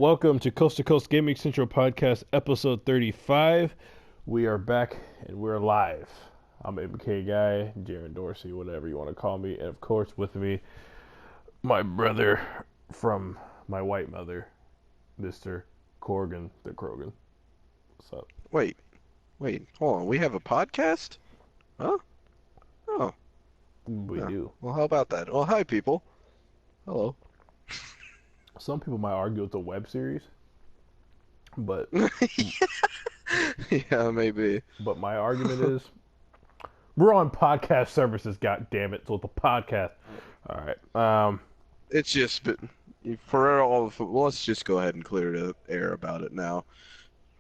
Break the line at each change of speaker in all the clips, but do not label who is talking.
Welcome to Coast Gaming Central Podcast, episode 35. We are back and we're live. I'm MK Guy, Jaron Dorsey, whatever you want to call me. And of course, with me, my brother from my white mother, Mr. Corgan the Krogan. What's up?
Wait, hold on. We have a podcast? Huh? Oh,
We
yeah.
do.
Well, how about that? Well, hi, people. Hello.
Some people might argue it's a web series, but
Yeah, maybe.
my argument is we're on podcast services, god damn it, so it's a podcast. All right.
It's just been for all of. Well, let's just go ahead and clear the air about it now.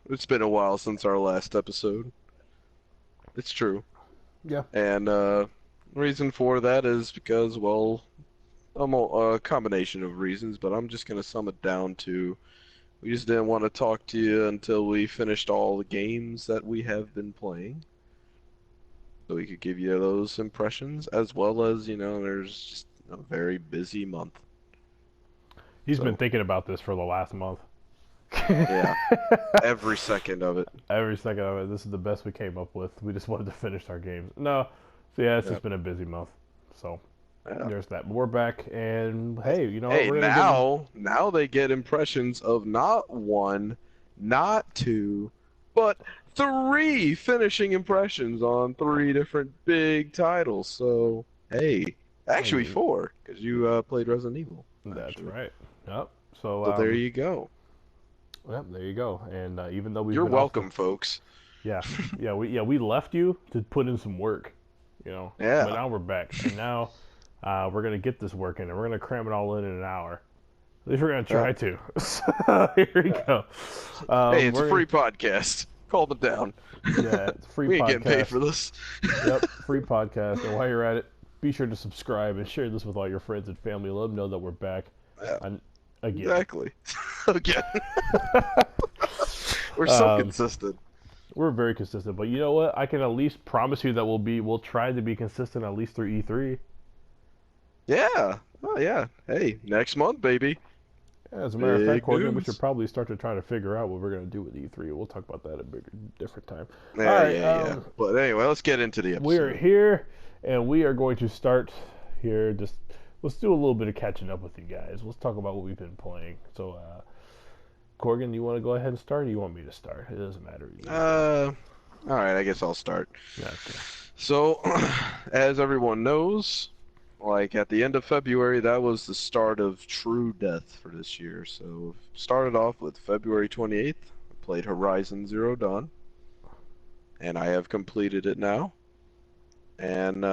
It's been a while since our last episode. It's true.
Yeah.
And reason for that is because, well, a combination of reasons, but I'm just gonna sum it down to we just didn't want to talk to you until we finished all the games that we have been playing. So we could give you those impressions, as well as, there's just a very busy month.
He's been thinking about this for the last month.
Yeah. Every second of it.
Every second of it. This is the best we came up with. We just wanted to finish our games. No. So yeah, it's just been a busy month. So there's that. But we're back, and hey,
Hey, now they get impressions of not one, not two, but 3 finishing impressions on 3 different big titles. So, hey, actually 4, because you played Resident Evil.
That's
actually.
right. Yep. So
there you go.
Yep, there you go. And even though
you're welcome, folks.
Yeah, we left you to put in some work,
Yeah.
But now we're back, and now we're gonna get this working, and we're gonna cram it all in an hour. At least we're gonna try to. So here we go.
Hey, it's a free podcast. Calm it down.
Yeah, it's a free
we ain't
podcast.
Getting paid for this.
Yep, free podcast. And while you're at it, be sure to subscribe and share this with all your friends and family. Let them know that we're back.
Yeah.
Again.
Exactly. Again. We're so consistent.
We're very consistent, but you know what? I can at least promise you that we'll try to be consistent at least through E3.
Yeah. Oh yeah. Hey, next month, baby.
Yeah, as a matter of fact, Corgan, we
news.
should probably start to try to figure out what we're gonna do with E3. We'll talk about that at a different time.
Yeah,
all right,
yeah. But anyway, let's get into the episode.
We are here, and we are going to start here. Let's do a little bit of catching up with you guys. Let's talk about what we've been playing. So, Corgan, you want to go ahead and start, or you want me to start? It doesn't matter.
All right. I guess I'll start.
Yeah, okay.
So, as everyone knows, like at the end of February, that was the start of true death for this year. So, started off with February 28th. I played Horizon Zero Dawn, and I have completed it now. And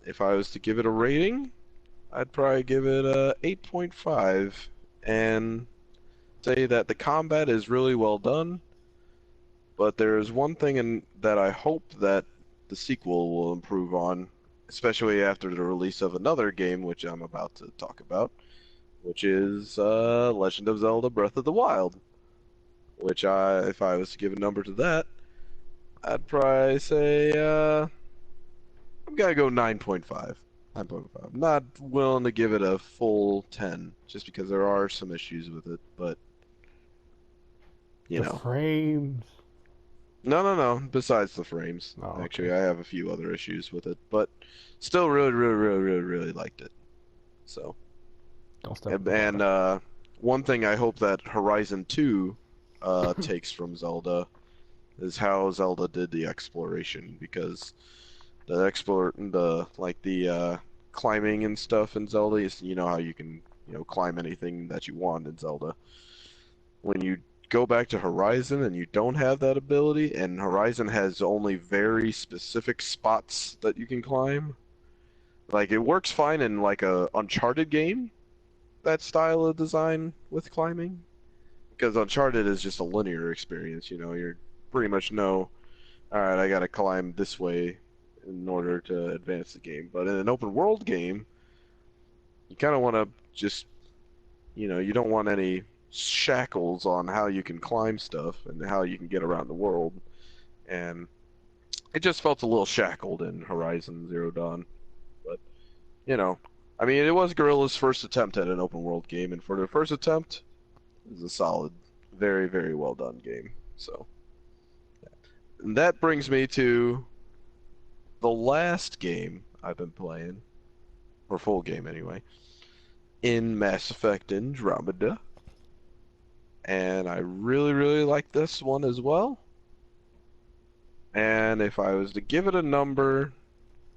if I was to give it a rating, I'd probably give it a 8.5 and say that the combat is really well done. But there's one thing that I hope that the sequel will improve on, especially after the release of another game, which I'm about to talk about, which is Legend of Zelda Breath of the Wild. Which if I was to give a number to that, I'd probably say I'm gonna go 9.5. 9.5. I'm not willing to give it a full 10, just because there are some issues with it, but
the frames.
No. Besides the frames, actually, I have a few other issues with it, but still, really liked it. So, and one thing I hope that Horizon 2 takes from Zelda is how Zelda did the exploration, because the climbing and stuff in Zelda is, how you can climb anything that you want in Zelda. When you go back to Horizon and you don't have that ability, and Horizon has only very specific spots that you can climb, like it works fine in like a Uncharted game, that style of design with climbing, because Uncharted is just a linear experience. You're pretty much all right, I gotta climb this way in order to advance the game. But in an open world game, you kind of want to just, you don't want any shackles on how you can climb stuff and how you can get around the world. And it just felt a little shackled in Horizon Zero Dawn. But, I mean, it was Guerrilla's first attempt at an open world game, and for their first attempt, is a solid, very, very well done game. So, and that brings me to the last game I've been playing, or full game anyway, in Mass Effect Andromeda. And I really, really like this one as well. And if I was to give it a number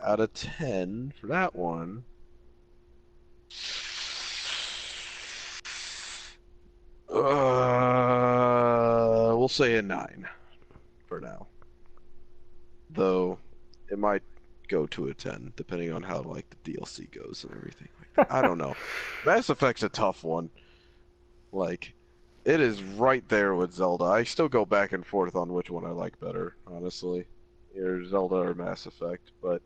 out of 10 for that one, we'll say a 9 for now. Though it might go to a 10 depending on how like the DLC goes and everything. I don't know. Mass Effect's a tough one. Like, it is right there with Zelda. I still go back and forth on which one I like better, honestly. Either Zelda or Mass Effect, but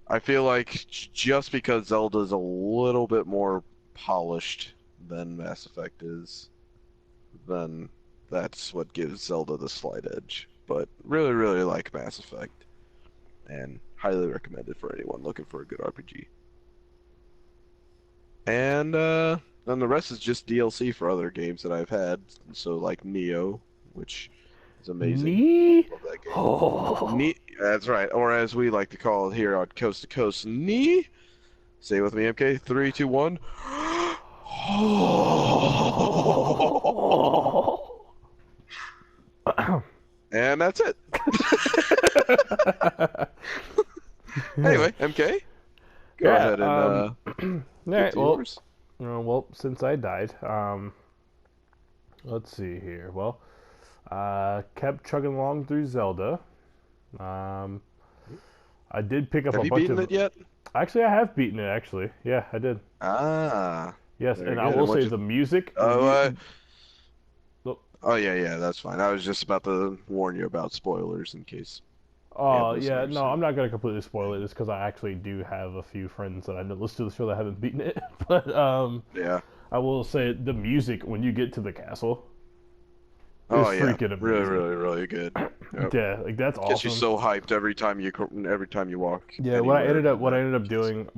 I feel like just because Zelda's a little bit more polished than Mass Effect is, then that's what gives Zelda the slight edge. But really, really like Mass Effect, and highly recommend it for anyone looking for a good RPG. And then the rest is just DLC for other games that I've had. So like Neo, which is amazing. Love that game.
Oh.
That's right. Or as we like to call it here on Coast to Coast, Say it with me, MK. 3, 2, 1. And that's it. Anyway, MK. Go ahead and
right, well, since I died, let's see here. Well, kept chugging along through Zelda. I did pick up a bunch of...
Have you beaten it yet?
Actually, I have beaten it, actually. Yeah, I did.
Ah.
Yes, and I will say the music...
Oh, yeah, that's fine. I was just about to warn you about spoilers in case...
Oh, yeah, no, I'm not going to completely spoil it. It's because I actually do have a few friends that I know listen to the show that haven't beaten it. But,
yeah.
I will say the music when you get to the castle
is
freaking amazing.
Really, really, really good. Yep.
Yeah, like that's awesome.
Gets you so hyped every time you walk.
Yeah, what I ended up doing,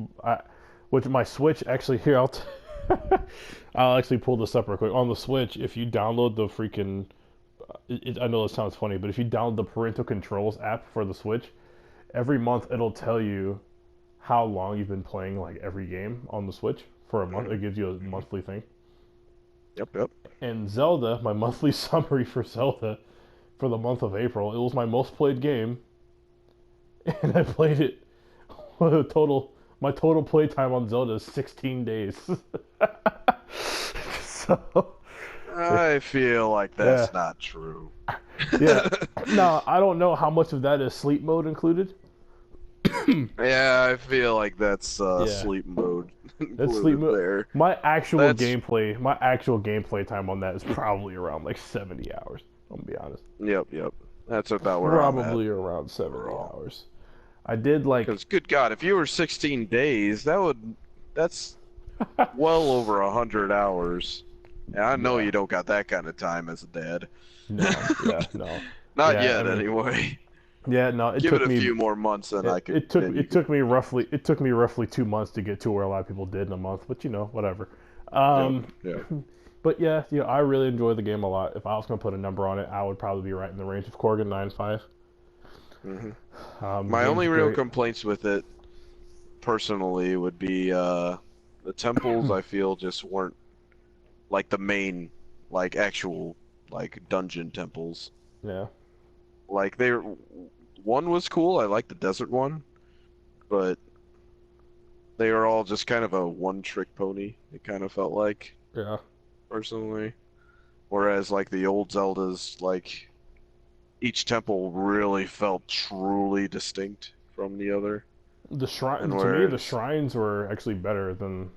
which my Switch actually here, I'll actually pull this up real quick. On the Switch, if you download the freaking, I know it sounds funny, but if you download the parental controls app for the Switch, every month it'll tell you how long you've been playing like every game on the Switch for a month. It gives you a monthly thing.
Yep.
And Zelda, my monthly summary for Zelda for the month of April, it was my most played game, and I played it. My total play time on Zelda is 16 days. So
I feel like that's not true.
Yeah. No, I don't know how much of that is sleep mode included.
Yeah, I feel like that's sleep mode.
That's sleep mode. There. My actual gameplay time on that is probably around like 70 hours. I'm gonna be honest.
Yep. That's about where
probably I'm at. Around 70 hours. I did like.
Because good God, if you were 16 days, that's well over 100 hours. And I know you don't got that kind of time as a dad.
No.
Not yet, anyway.
Yeah, no.
Give it a few more months, and I could.
It took me roughly 2 months to get to where a lot of people did in a month, but whatever.
Yeah.
But yeah, I really enjoy the game a lot. If I was gonna put a number on it, I would probably be right in the range of Corgan 9.5.
My only real complaints with it, personally, would be the temples. I feel just weren't like the main, like actual, like dungeon temples.
Yeah.
Like one was cool. I liked the desert one, but they were all just kind of a one-trick pony. It kind of felt like.
Yeah.
Personally, whereas like the old Zeldas, like each temple really felt truly distinct from the other.
The shrines were actually better than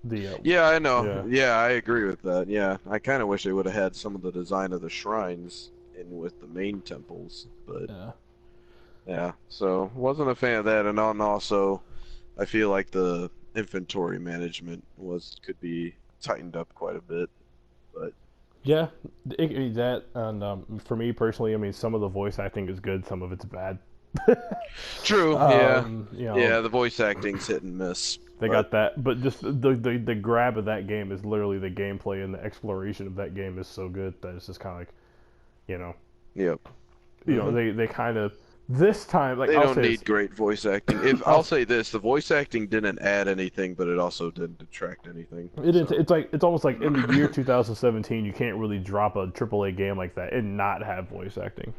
the.
Yeah, I know. Yeah, I agree with that. Yeah, I kind of wish they would have had some of the design of the shrines in with the main temples, but yeah. So wasn't a fan of that, and also, I feel like the inventory management could be tightened up quite a bit, but
that and for me personally, I mean, some of the voice acting is good, some of it's bad.
True. Yeah.
You know,
Yeah. The voice acting's hit and miss.
they got that, but just the grab of that game is literally the gameplay, and the exploration of that game is so good that it's just kind of like, you know,
Yep.
you know, they kind of this time like
They
I'll
don't
say
need
this,
great voice acting. If I'll say this, the voice acting didn't add anything, but it also didn't detract anything.
it's almost like in the year 2017 you can't really drop a AAA game like that and not have voice acting.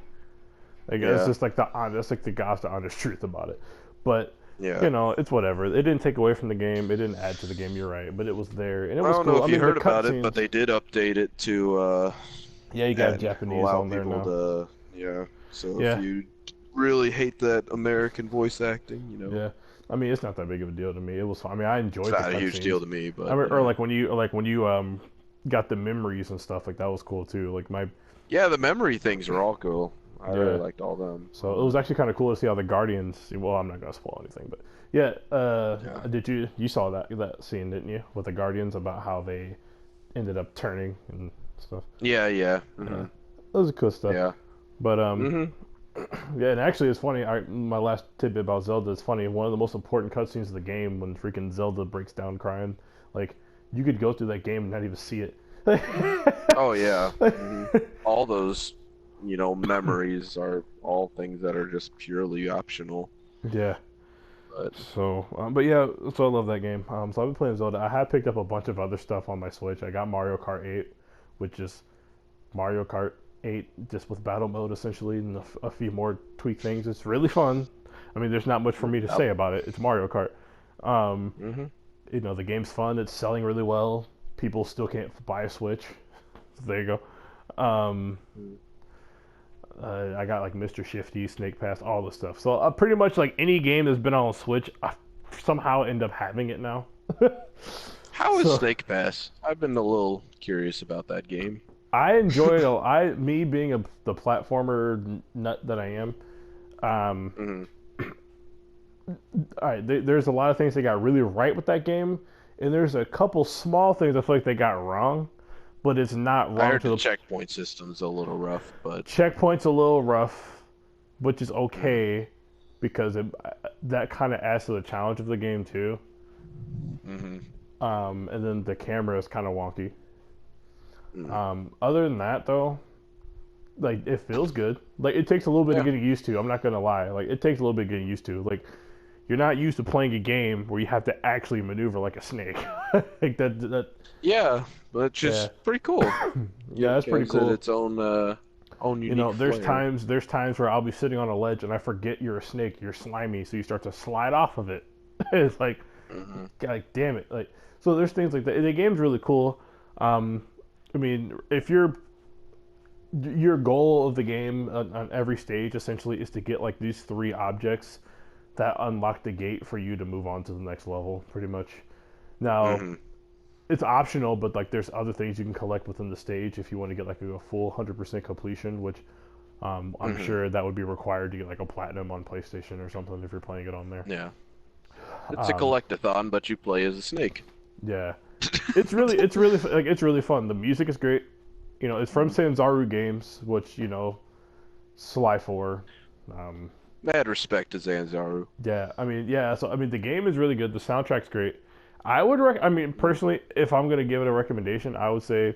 Like it's
Yeah.
just like that's like the God's honest truth about it. But
Yeah.
you know, it's whatever. It didn't take away from the game. It didn't add to the game. You're right, but it was there and it was
I don't
cool.
know if you
mean,
heard
the
about it, but
cutscenes.
they did update it to
Yeah, you got Japanese
allow
on there
people
now.
to So
Yeah.
if you really hate that American voice acting,
Yeah, I mean it's not that big of a deal to me. It was fun. I mean I enjoyed
it's
the
not a huge
cutscenes.
deal to me. But
I mean, or like when you got the memories and stuff like that was cool too. Like my
yeah, the memory things are all cool. I
Yeah.
really liked all them.
So it was actually kind of cool to see how the Guardians. Well, I'm not gonna spoil anything, but yeah.
Yeah.
Did you saw that scene, didn't you, with the Guardians about how they ended up turning and stuff?
Yeah.
Yeah. That was cool stuff.
Yeah.
But
hmm
yeah, and actually it's funny. My last tidbit about Zelda is funny. One of the most important cutscenes of the game when freaking Zelda breaks down crying. Like you could go through that game and not even see it.
Oh yeah. All those, memories are all things that are just purely optional.
Yeah.
But
So, but yeah, so I love that game. So I've been playing Zelda. I have picked up a bunch of other stuff on my Switch. I got Mario Kart 8, which is Mario Kart 8 just with battle mode essentially, and a few more tweak things. It's really fun. I mean, there's not much for me to say about it. It's Mario Kart. Um,
hmm
you know, the game's fun. It's selling really well. People still can't buy a Switch. So there you go. I got like Mr. Shifty, Snake Pass, all the stuff. So pretty much like any game that's been on Switch, I somehow end up having it now.
How is
So-
Snake Pass? I've been a little curious about that game.
I enjoy it. Me being the platformer nut that I am.
hmm
All right, there's a lot of things they got really right with that game, and there's a couple small things I feel like they got wrong, but it's not
I
wrong
heard
to
the
the
checkpoint system's a little rough, but
checkpoint's a little rough, which is okay because that kind of adds to the challenge of the game too.
hmm
And then the camera is kind of wonky.
Mm.
Other than that, though, like it feels good. Like it takes a little bit of
Yeah.
getting used to. I'm not gonna lie. Like it takes a little bit of getting used to. Like you're not used to playing a game where you have to actually maneuver like a snake. Like that.
yeah, but it's just
Yeah.
pretty cool.
Yeah, that's pretty
Gives it
cool.
its own unique
You know, there's
flair.
times where I'll be sitting on a ledge and I forget you're a snake. You're slimy, so you start to slide off of it. It's like,
Mhm.
like damn it. Like so, there's things like that. The game's really cool. I mean, if your goal of the game on every stage essentially is to get like these 3 objects that unlock the gate for you to move on to the next level, pretty much. Now,
Mhm.
it's optional, but like there's other things you can collect within the stage if you want to get like a full 100% completion, which I'm
Mhm.
sure that would be required to get like a platinum on PlayStation or something if you're playing it on there.
Yeah, it's a
Um,
collectathon, but you play as a snake.
Yeah, it's really fun. The music is great. You know, it's from Sanzaru Games, which Sly 4.
Mad respect to Zanzaru.
Yeah, I mean, yeah. So I mean, the game is really good. The soundtrack's great. I mean, personally, if I'm gonna give it a recommendation, I would say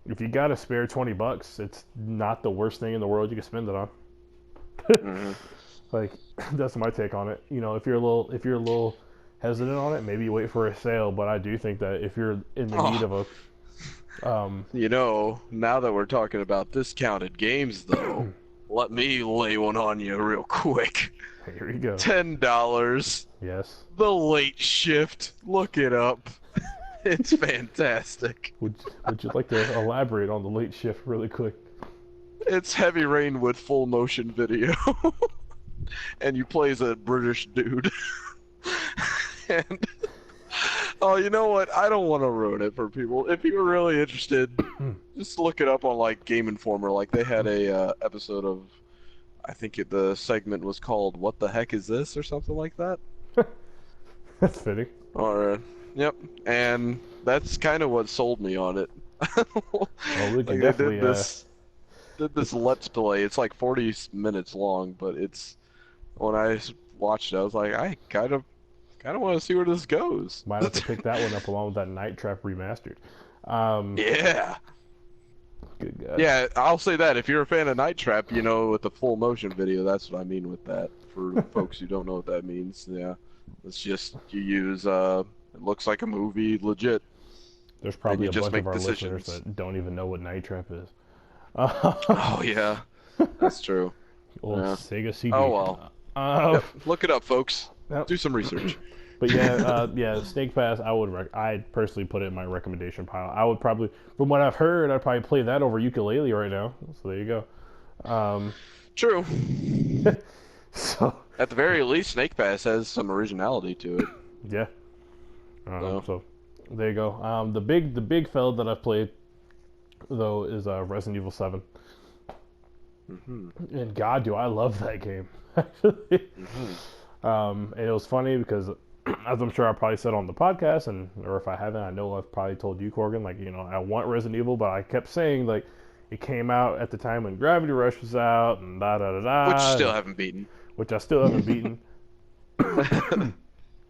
if you got a spare $20, it's not the worst thing in the world you can spend it on.
Mhm.
Like that's my take on it. You know, if you're a little hesitant on it, maybe you wait for a sale. But I do think that if you're in the need of a
Now that we're talking about discounted games, though, let me lay one on you real quick.
here you go.
$10.
Yes.
The Late Shift. Look it up. It's fantastic.
Would you like to elaborate on the Late Shift really quick?
It's Heavy Rain with full motion video. And you play as a British dude. And oh, you know what? I don't want to ruin it for people. If you're really interested, just look it up on like Game Informer. Like they had a episode of, I think the segment was called "What the heck is this?" or something like that.
That's fitting.
Or yep, and that's kind of what sold me on it.
Well, we can
Like,
definitely.
did this Let's Play. It's like 40 minutes long, but it's when I watched it, I was like, I kind of want to see where this goes.
Might have to pick that one up along with that Night Trap remastered.
Yeah.
Good God.
Yeah, I'll say that. If you're a fan of Night Trap, with the full motion video, that's what I mean with that. For folks who don't know what that means, yeah. It's just, you use, it looks like a movie, legit.
There's probably a bunch of our listeners that don't even know what Night Trap is.
Oh, yeah. That's true.
Old Sega CD.
Oh, well. Look it up, folks. Do some research.
But yeah, Snake Pass, I'd personally put it in my recommendation pile. I would probably, from what I've heard, I'd probably play that over Yooka-Laylee right now. So there you go.
True.
So
at the very least, Snake Pass has some originality to it.
Yeah. So there you go. The big fella that I've played though is Resident Evil 7.
Mm-hmm.
And God, do I love that game. Actually.
Mm-hmm.
And it was funny because, as I'm sure I probably said on the podcast, or if I haven't, I know I've probably told you, Corgan, like, I want Resident Evil, but I kept saying, like, it came out at the time when Gravity Rush was out, and da-da-da-da.
Which I still haven't beaten.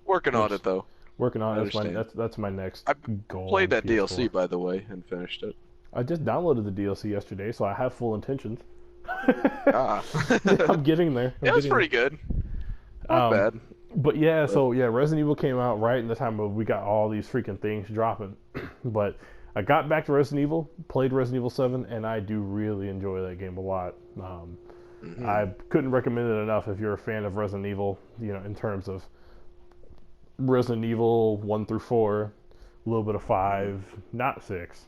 Working on it, though.
Working on it. That's my next goal.
I played that DLC, by the way, and finished it.
I just downloaded the DLC yesterday, so I have full intentions. I'm getting there.
Yeah, it's pretty good. Not bad.
But yeah, Resident Evil came out right in the time of we got all these freaking things dropping. But I got back to Resident Evil, played Resident Evil 7, and I do really enjoy that game a lot. I couldn't recommend it enough if you're a fan of Resident Evil, in terms of Resident Evil 1 through 4, a little bit of 5, not 6.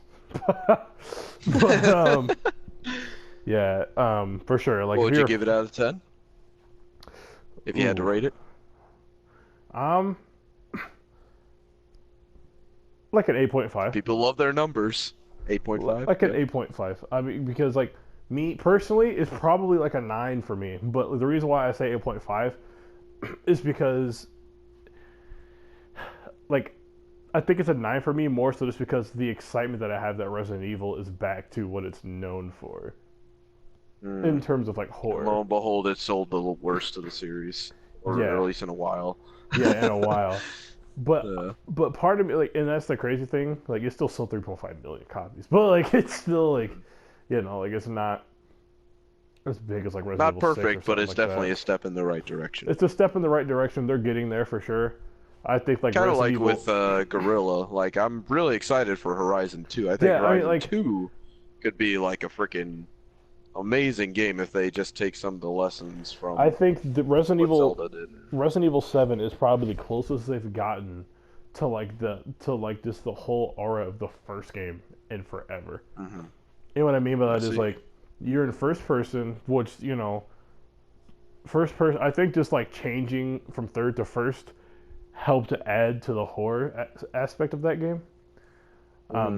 But, yeah, for sure. Like,
what would you give it out of 10? If you had to rate it?
Like an 8.5.
People love their numbers. 8.5?
Like an 8.5. I mean, because, like, me, personally, it's probably like a 9 for me. But the reason why I say 8.5 is because, like, I think it's a 9 for me more so just because the excitement that I have that Resident Evil is back to what it's known for. In terms of, like, horror.
And lo and behold, it sold the worst of the series. Or at least in a while.
Yeah, in a while. But part of me, like, and that's the crazy thing, like, it still sold 3.5 million copies. But, like, it's still, like, like, it's not as big as, like, Resident Evil 6 or
perfect, but it's
like
definitely
that.
a step in the right direction.
It's a step in the right direction. They're getting there for sure. I think, like,
kind of like
Evil...
with Guerrilla. Like, I'm really excited for Horizon 2. I think Horizon 2 could be, like, a freaking amazing game if they just take some of the lessons from.
I think the Resident Evil 7 is probably the closest they've gotten to just the whole aura of the first game in forever.
Mm-hmm.
You know what I mean by that is, like, you're in first person, which, first person. I think just, like, changing from third to first helped to add to the horror aspect of that game.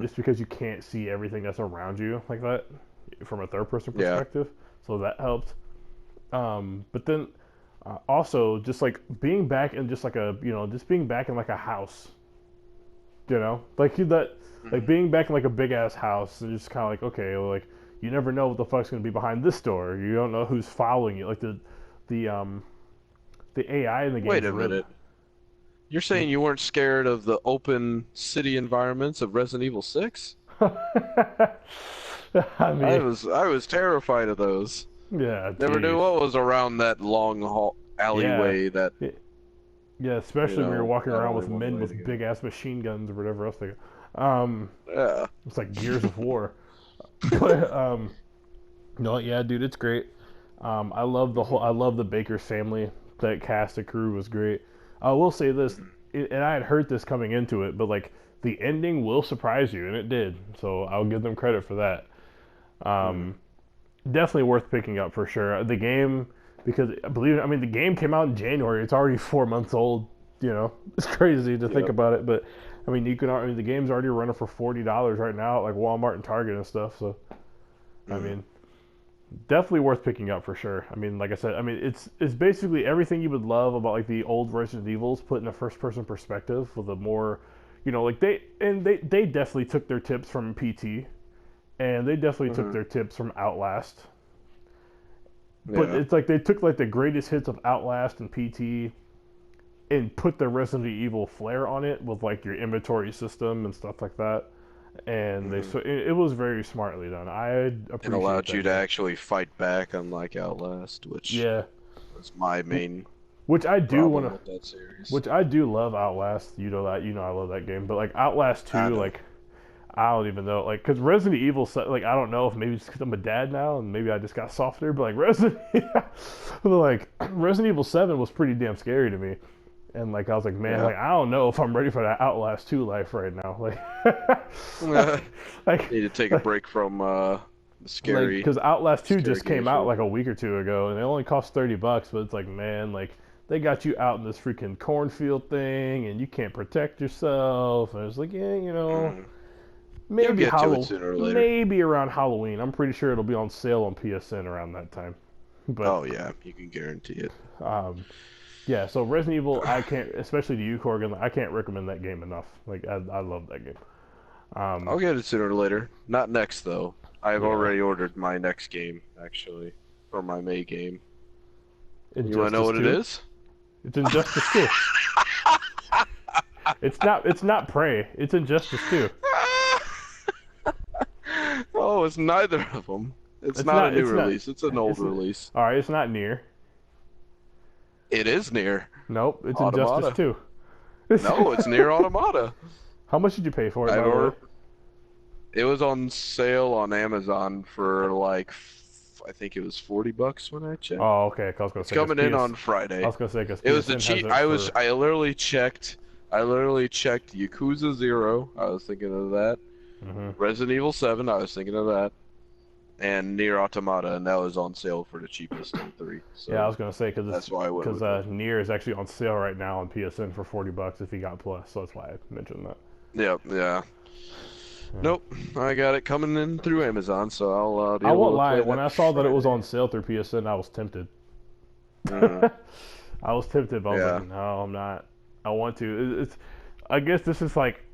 Just because you can't see everything that's around you like that from a third-person perspective, so that helped. But then also just like being back in just like being back in like a house, like that, like being back in like a big ass house, and just kind of like, okay, well, like you never know what the fuck's gonna be behind this door. You don't know who's following you. Like the AI in the game.
Wait a minute. You're saying you weren't scared of the open city environments of Resident Evil 6? I mean, I was terrified of those.
Yeah.
Never knew what was around that long alleyway.
Yeah, especially when you're walking around with men with big ass machine guns or whatever else they.
Yeah.
It's like Gears of War. But no, yeah, dude, it's great. I love the Baker's family. That cast and crew was great. I will say this, and I had heard this coming into it, but like the ending will surprise you, and it did. So I'll give them credit for that. Definitely worth picking up for sure. The game, because the game came out in January. It's already 4 months old. It's crazy to think about it, but the game's already running for $40 right now at like Walmart and Target and stuff. So, definitely worth picking up for sure. Like I said, it's basically everything you would love about like the old Resident Evils put in a first person perspective with a more, like they definitely took their tips from PT, and they definitely took their tips from Outlast. But it's like they took like the greatest hits of Outlast and PT and put the Resident Evil flair on it with like your inventory system and stuff like that. And it was very smartly done. I appreciate
it allowed you to
game.
actually fight back, unlike Outlast, which was my main.
Which I do want
with that series.
Which I do love Outlast. You know that. You know I love that game. But like Outlast 2, like I don't even know. Like because Resident Evil, like I don't know if maybe it's because I'm a dad now and maybe I just got softer. But like Resident Evil 7 was pretty damn scary to me. And like I was like, man, like I don't know if I'm ready for that Outlast 2 life right now. Like,
need to take a break from the scary.
Because Outlast 2 just came out like a week or two ago, and it only cost $30. But it's like, man, like they got you out in this freaking cornfield thing, and you can't protect yourself. And it's like, yeah, you know, maybe maybe around Halloween. I'm pretty sure it'll be on sale on PSN around that time. But,
oh yeah, you can guarantee it.
Yeah, so Resident Evil, I can't, especially to you, Corgan, I can't recommend that game enough. Like, I love that game.
I'll get it sooner or later. Not next, though. I've already ordered my next game, actually, for my May game.
Injustice
you want to know what
2?
it is?
It's Injustice 2. It's not Prey. It's Injustice 2.
Oh, it's neither of them. It's not a new release. It's an old release.
All right, it's not Nier.
It is Nier.
Nope, it's Injustice 2.
No, it's Nier Automata.
How much did you pay for it?
It was on sale on Amazon for like, I think it was $40 when I checked.
Oh, okay. I was gonna say,
it's coming in on Friday.
I was gonna say because
it was the cheap. I literally checked Yakuza 0. I was thinking of that. Resident Evil 7. I was thinking of that. And Nier Automata, and that was on sale for the cheapest of 3. So
yeah, I was gonna say
that's why I went
because Nier is actually on sale right now on PSN for $40 if you got Plus, so that's why I mentioned that.
Yep, yeah. Nope, I got it coming in through Amazon, so I'll.
I won't lie. When I saw that it was on sale through PSN, I was tempted. I was tempted, but I was like, no, I'm not. I want to. I guess this is like,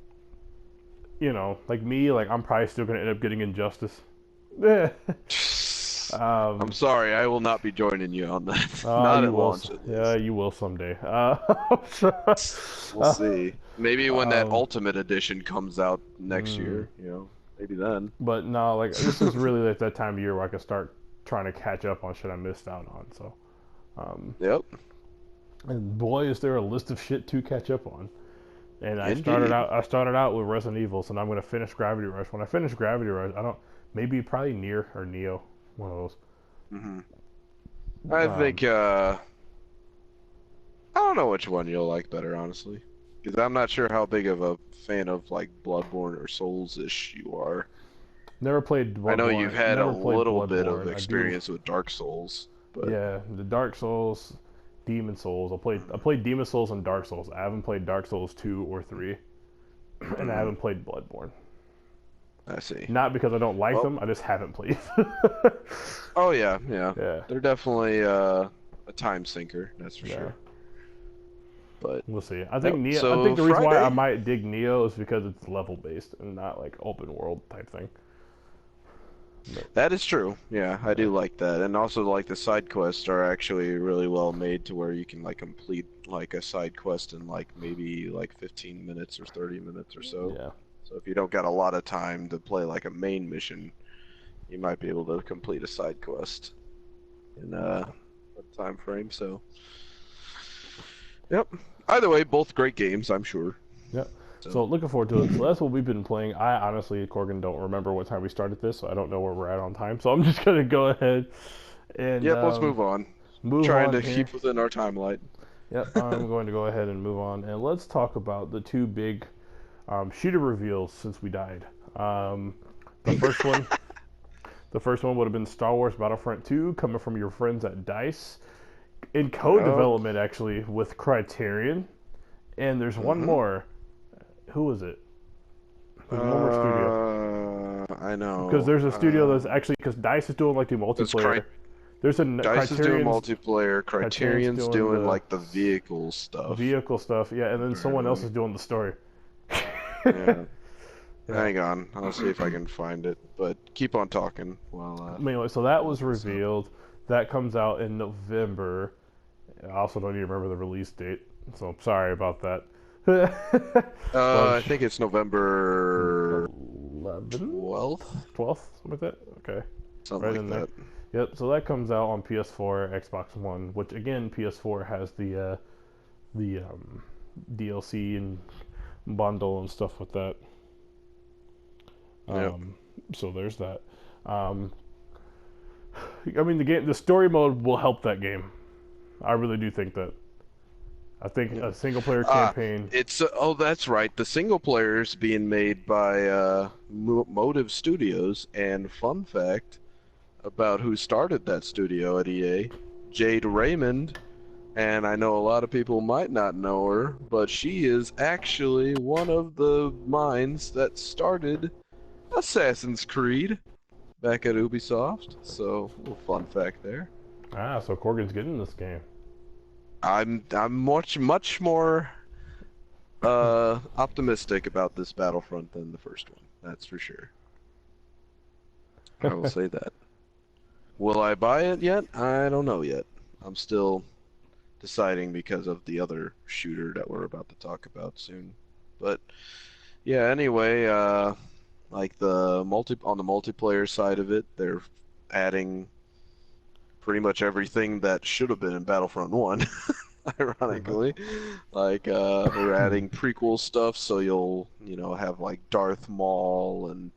you know, like me. Like I'm probably still gonna end up getting Injustice.
I'm sorry, I will not be joining you on that. Not at launch.
Yeah, you will someday.
We'll see. Maybe when that Ultimate Edition comes out next year, you know, maybe then.
But no, like this is really like that time of year where I can start trying to catch up on shit I missed out on. So,
yep.
And boy, is there a list of shit to catch up on. And I started out with Resident Evil, so now I'm gonna finish Gravity Rush. When I finish Gravity Rush, maybe probably Nier or Neo, one of those.
I think I don't know which one you'll like better, honestly, because I'm not sure how big of a fan of like Bloodborne or Souls-ish you are.
Never played Bloodborne.
I know you've had a little bit of experience with Dark Souls, but
yeah, the Dark Souls, Demon Souls. I played Demon Souls and Dark Souls. I haven't played Dark Souls 2 or 3, and I haven't played Bloodborne.
I see.
Not because I don't like them, I just haven't played.
Oh yeah. They're definitely a time sinker, that's for sure. But
we'll see. I think Neo. I think the reason why I might dig Neo is because it's level based and not like open world type thing.
That is true. Yeah, I do like that, and also like the side quests are actually really well made to where you can like complete like a side quest in like maybe like 15 minutes or 30 minutes or so.
Yeah.
So if you don't got a lot of time to play like a main mission, you might be able to complete a side quest in a time frame. So, yep. Either way, both great games, I'm sure.
Yep. So looking forward to it. So that's what we've been playing. I honestly, Corgan, don't remember what time we started this, so I don't know where we're at on time. So I'm just gonna go ahead and
let's move on. Trying to keep within our timeline.
Yep. I'm going to go ahead and move on, and let's talk about the two big shooter reveals since we died. The first one would have been Star Wars Battlefront 2, coming from your friends at DICE, in co-development actually with Criterion, and there's one more. Who is it? There's one more studio.
I know.
Because there's a studio that's actually, because DICE is doing like the multiplayer. There's a
DICE is doing multiplayer. Criterion's doing like the vehicle stuff.
Yeah, and then someone else is doing the story.
Yeah. Hang on, I'll see if I can find it. But keep on talking while.
Anyway, so that was revealed. That comes out in November. I also don't even remember the release date, so I'm sorry about that.
I think it's November
11th, 12th, something like that. Okay,
something
right
like
in
that.
There. Yep. So that comes out on PS4, Xbox One, which again, PS4 has the DLC and bundle and stuff with that.
Yep.
So there's that. I mean, the story mode will help that game. I really do think that. I think a single player campaign.
That's right. The single player is being made by Motive Studios, and fun fact about who started that studio at EA, Jade Raymond. And I know a lot of people might not know her, but she is actually one of the minds that started Assassin's Creed back at Ubisoft. So, a little fun fact there.
So Corgan's getting this game.
I'm much more optimistic about this Battlefront than the first one. That's for sure. I will say that. Will I buy it yet? I don't know yet. I'm still deciding because of the other shooter that we're about to talk about soon. But yeah, anyway, like on the multiplayer side of it, they're adding pretty much everything that should have been in Battlefront 1, ironically. Like they're adding prequel stuff, so you'll have like Darth Maul and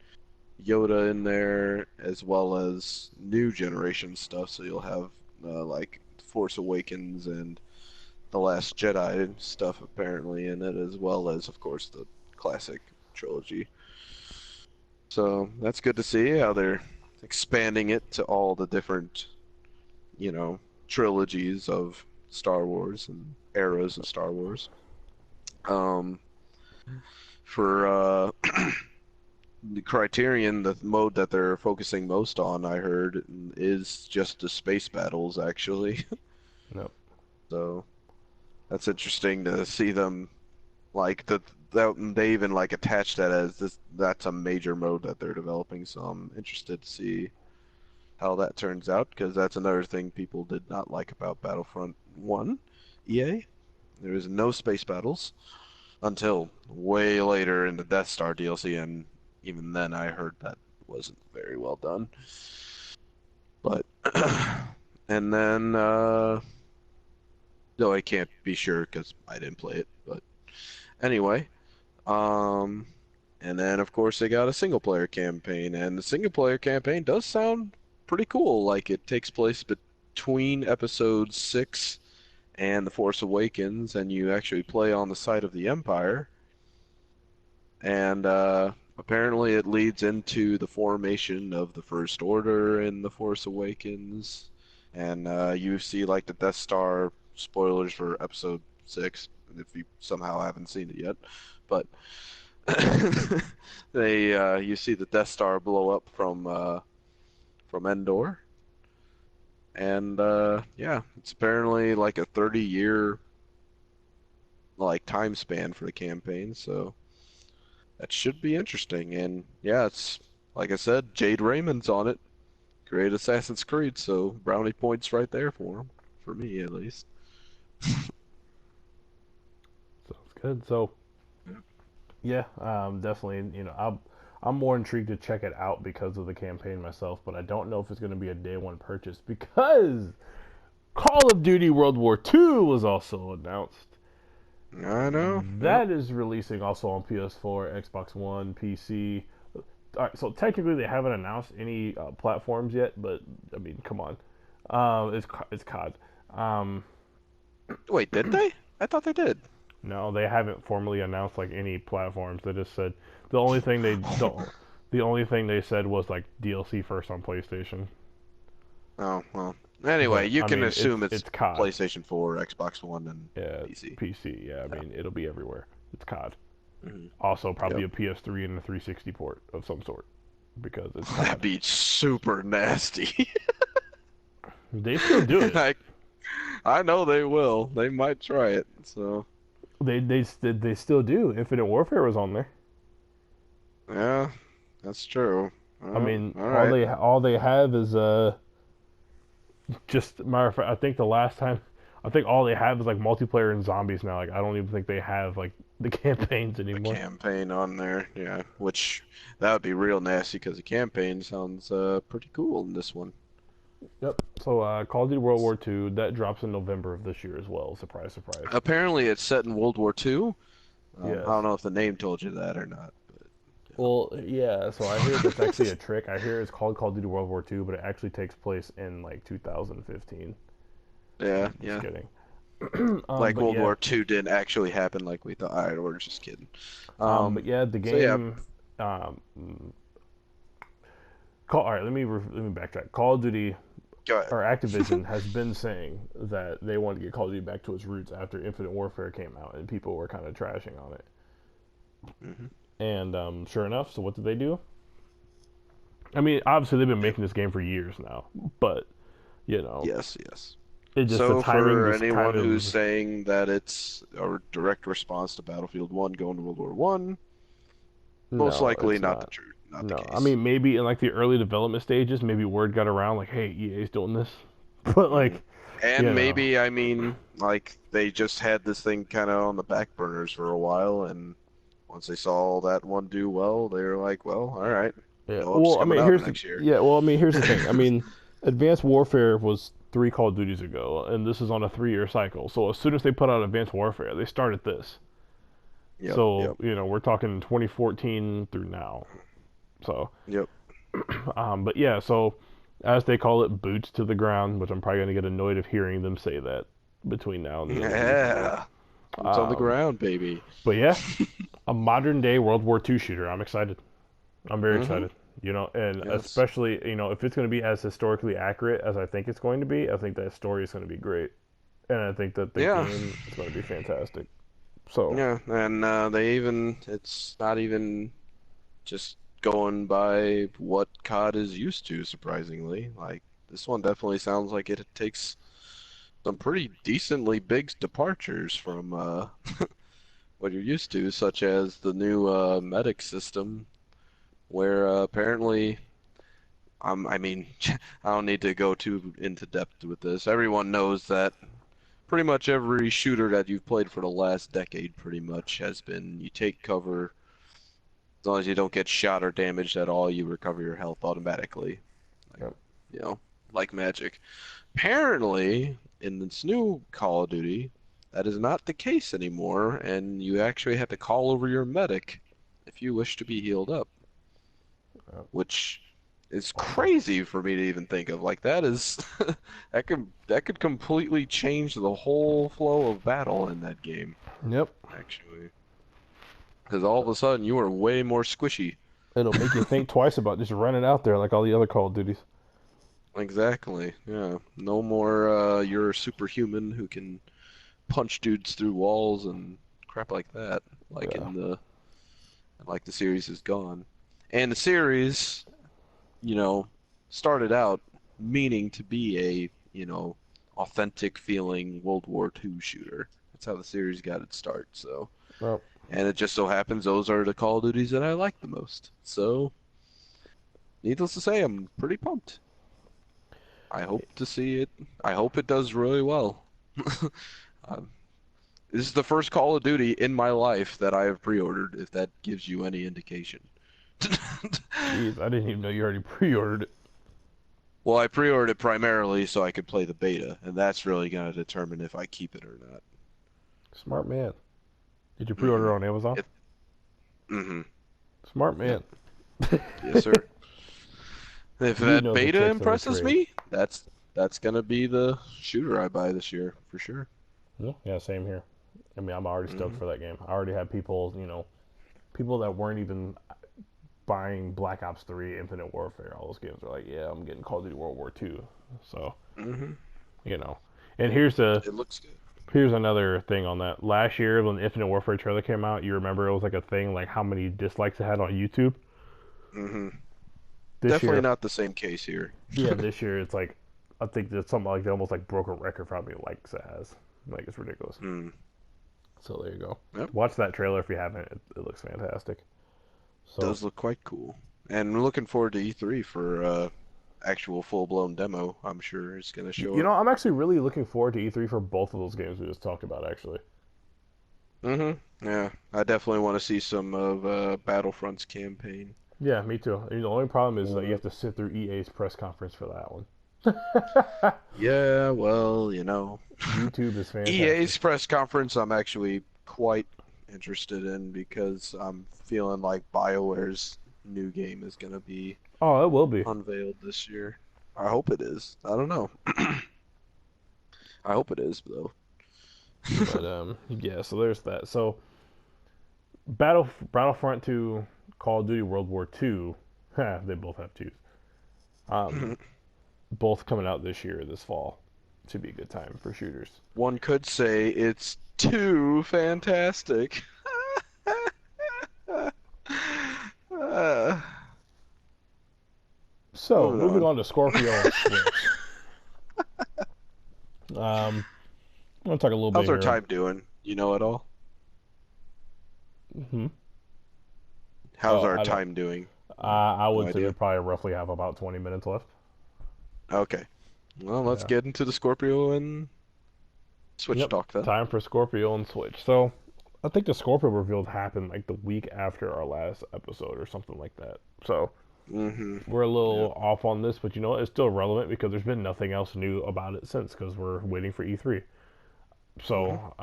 Yoda in there, as well as new generation stuff, so you'll have like Force Awakens and The Last Jedi stuff apparently in it, as well as, of course, the classic trilogy. So that's good to see how they're expanding it to all the different, trilogies of Star Wars and eras of Star Wars. For the Criterion, the mode that they're focusing most on, I heard, is just the space battles, actually.
Nope.
So that's interesting to see them like that they even like attach that as this. That's a major mode that they're developing. So I'm interested to see how that turns out, because that's another thing people did not like about Battlefront 1 EA. There is no space battles until way later in the Death Star DLC, and even then I heard that wasn't very well done. But and then though I can't be sure because I didn't play it, but anyway, and then of course they got a single player campaign, and the single player campaign does sound pretty cool. Like it takes place between episodes 6 and The Force Awakens, and you actually play on the side of the Empire, and apparently it leads into the formation of the First Order in The Force Awakens, and you see like the Death Star. Spoilers for episode 6 if you somehow haven't seen it yet, but you see the Death Star blow up from Endor, and yeah, it's apparently like a 30-year like time span for the campaign, so that should be interesting. And yeah, it's like I said, Jade Raymond's on it. Great Assassin's Creed, so brownie points right there for him, for me at least.
Sounds good. So, yeah, definitely. I'm more intrigued to check it out because of the campaign myself, but I don't know if it's going to be a day one purchase because Call of Duty World War II was also announced.
I know.
That is releasing also on PS4, Xbox One, PC. All right, so technically they haven't announced any platforms yet, but I mean, come on, it's COD.
Wait, did they? I thought they did.
No, they haven't formally announced like any platforms. They just said the only thing they said was like DLC first on PlayStation.
Oh well. Anyway,
But,
you
I
can
mean,
assume
it's COD.
PlayStation 4, Xbox One, and PC.
PC. Yeah, I mean it'll be everywhere. It's COD.
Mm-hmm.
Also, probably a PS3 and a 360 port of some sort because it's COD.
That'd be super nasty.
They still do it.
I know they will. They might try it. So
they still do. Infinite Warfare was on there.
yeah, that's true.
I mean,
all right.
all they have is Just matter of fact, I think the last time, I think all they have is like multiplayer and zombies now. Like I don't even think they have like the campaigns
The
anymore.
campaign on there, yeah. Which that would be real nasty because the campaign sounds pretty cool in this one.
Yep. So Call of Duty World War II that drops in November of this year as well. Surprise, surprise.
Apparently, it's set in World War II. I
Yes.
don't know if the name told you that or not, but
Well, yeah. So I hear that's actually a trick. I hear it's called Call of Duty World War II, but it actually takes place in like 2015.
yeah,
Just
yeah.
kidding.
Like
But
World
yeah.
War II didn't actually happen like we thought. All right, we're just kidding.
But yeah, the
So yeah,
game. Um, all right, let me backtrack. Call of Duty
go ahead.
or Activision has been saying that they want to get Call of Duty back to its roots after Infinite Warfare came out, and people were kind of trashing on it.
Hmm.
And sure enough, so what did they do? I mean, obviously they've been
Yep.
making this game for years now, but
Yes, yes.
it just the
So
timing
for
just kind
anyone who's
of
saying that it's a direct response to Battlefield 1 going to World War One, most
no,
likely
it's
not the
not.
truth, not the
No, I
case.
mean maybe in like the early development stages, maybe word got around like, hey, EA's doing this, but
Hmm.
like,
And
you know,
maybe, I mean, like they just had this thing kind of on the back burners for a while, and once they saw that one do well, they were like, well, all right,
yeah.
no ups
Well, I
coming
mean,
out next year.
here's the thing. I mean, Advanced Warfare was three Call of Duties ago, and this is on a 3-year cycle. So as soon as they put out Advanced Warfare, they started this.
Yep,
So
yep,
we're talking 2014 through now. So,
yep.
but yeah, so as they call it, boots to the ground, which I'm probably gonna get annoyed of hearing them say that between now and the end of the year.
Yeah, boots on the
Um,
ground, baby.
but yeah, a modern day World War II shooter. I'm excited. I'm very
Mm-hmm.
excited. And
Yes.
especially if it's going to be as historically accurate as I think it's going to be, I think that story is going to be great, and I think that the
Yeah.
game is going to be fantastic. So
Yeah, and it's not even just going by what COD is used to, surprisingly. Like, this one definitely sounds like it takes some pretty decently big departures from what you're used to, such as the new medic system, where apparently, I mean, I don't need to go too into depth with this. Everyone knows that pretty much every shooter that you've played for the last decade pretty much has been you take cover. As long as you don't get shot or damaged at all, you recover your health automatically. Like,
yep.
you know, like magic. Apparently, in this new Call of Duty, that is not the case anymore, and you actually have to call over your medic if you wish to be healed up,
Yep.
which is
Wow.
crazy for me to even think of. Like that is that could completely change the whole flow of battle in that game,
Yep.
actually. Because all of a sudden you are way more squishy.
It'll make you think twice about just running out there like all the other Call of Duties.
Exactly. Yeah. No more you're a superhuman who can punch dudes through walls and crap like that. Like
Yeah.
in the like the series is gone. And the series, you know, started out meaning to be a, authentic feeling World War II shooter. That's how the series got its start, so
Well,
and it just so happens those are the Call of Duties that I like the most. So, needless to say, I'm pretty pumped. I hope to see it. I hope it does really well. Um, this is the first Call of Duty in my life that I have pre-ordered, if that gives you any indication.
jeez, I didn't even know you already pre-ordered it.
Well, I pre-ordered it primarily so I could play the beta, and that's really going to determine if I keep it or not.
Smart man. Did you
Mm-hmm.
pre-order on Amazon?
It, mm-hmm.
Smart
Yep.
man.
Yes, sir. If
He
that
knows the
beta
tricks of the
impresses
trade.
me, that's gonna be the shooter I buy this year for sure.
Yeah, yeah, same here. I mean, I'm already stoked
Hmm.
for that game. I already have people, people that weren't even buying Black Ops 3, Infinite Warfare, all those games are like, yeah, I'm getting Call of Duty World War II. So,
Hmm.
you know. And here's
It looks good.
another thing on that. Last year when the Infinite Warfare trailer came out, you remember it was like a thing like how many dislikes it had on YouTube?
Hmm.
This
Definitely
year,
not the same case here.
yeah, this year it's like I think it's something like they almost like broke a record for how many likes it has. Like it's ridiculous.
Hmm.
So there you go.
Yep.
Watch that trailer if you haven't. It looks fantastic. So
Does look quite cool. And we're looking forward to E3 for actual full-blown demo, I'm sure, is going to show
You know,
up.
I'm actually really looking forward to E3 for both of those games we just talked about, actually.
Yeah, I definitely want to see some of Battlefront's campaign.
Yeah, me too. The only problem is that you
Uh,
have to sit through EA's press conference for that one.
yeah, well,
YouTube is fantastic.
EA's press conference I'm actually quite interested in because I'm feeling like BioWare's new game is going to be
Oh, it will be.
unveiled this year. I hope it is. I don't know. I hope it is, though.
But yeah. So there's that. So Battlefront 2, Call of Duty World War 2. They both have twos. Um, both coming out this year, this fall. Should be a good time for shooters.
One could say it's too fantastic. uh,
So
moving
moving
on.
on to Scorpio and Switch. I'm gonna talk a little bit
How's our
here.
time doing? You know at all?
Hmm.
How's
Oh,
our
I don't.
time doing?
I
No
would say we
idea.
probably roughly have about 20 minutes left.
Okay. Well, let's
Yeah.
get into the Scorpio and Switch
Yep.
talk then.
Time for Scorpio and Switch. So I think the Scorpio reveal happened like the week after our last episode or something like that. So
Mm-hmm.
we're a
Yep.
little off on this, but you know what? It's still relevant because there's been nothing else new about it since because we're waiting for E3.
Mm-hmm.
So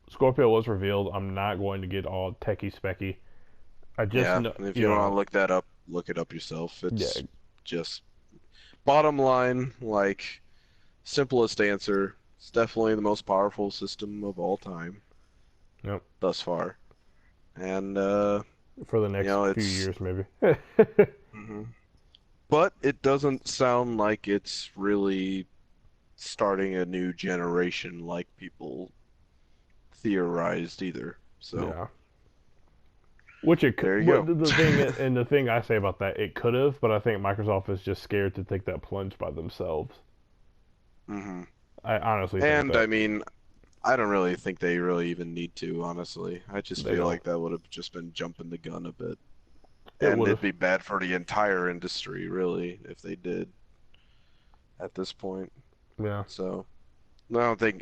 Scorpio was revealed. I'm not going to get all techie specky. I just
Yeah.
know,
If
you
you want to
know,
look that up, look it up yourself.
yeah,
It's just bottom line, like simplest answer. It's definitely the most powerful system of all time
yep,
thus far. And
for the next few
it's
years maybe.
Mhm. But it doesn't sound like it's really starting a new generation like people theorized either. So
Yeah. Which it could,
there you
what
go.
the thing and the thing I say about that, it could have, but I think Microsoft is just scared to take that plunge by themselves.
hmm
I honestly think
And I
that
mean, I don't really think they really even need to, honestly. I just
they
feel
don't.
like that would have just been jumping the gun a bit.
It
And
would
it'd
have.
be bad for the entire industry, really, if they did at this point.
Yeah.
So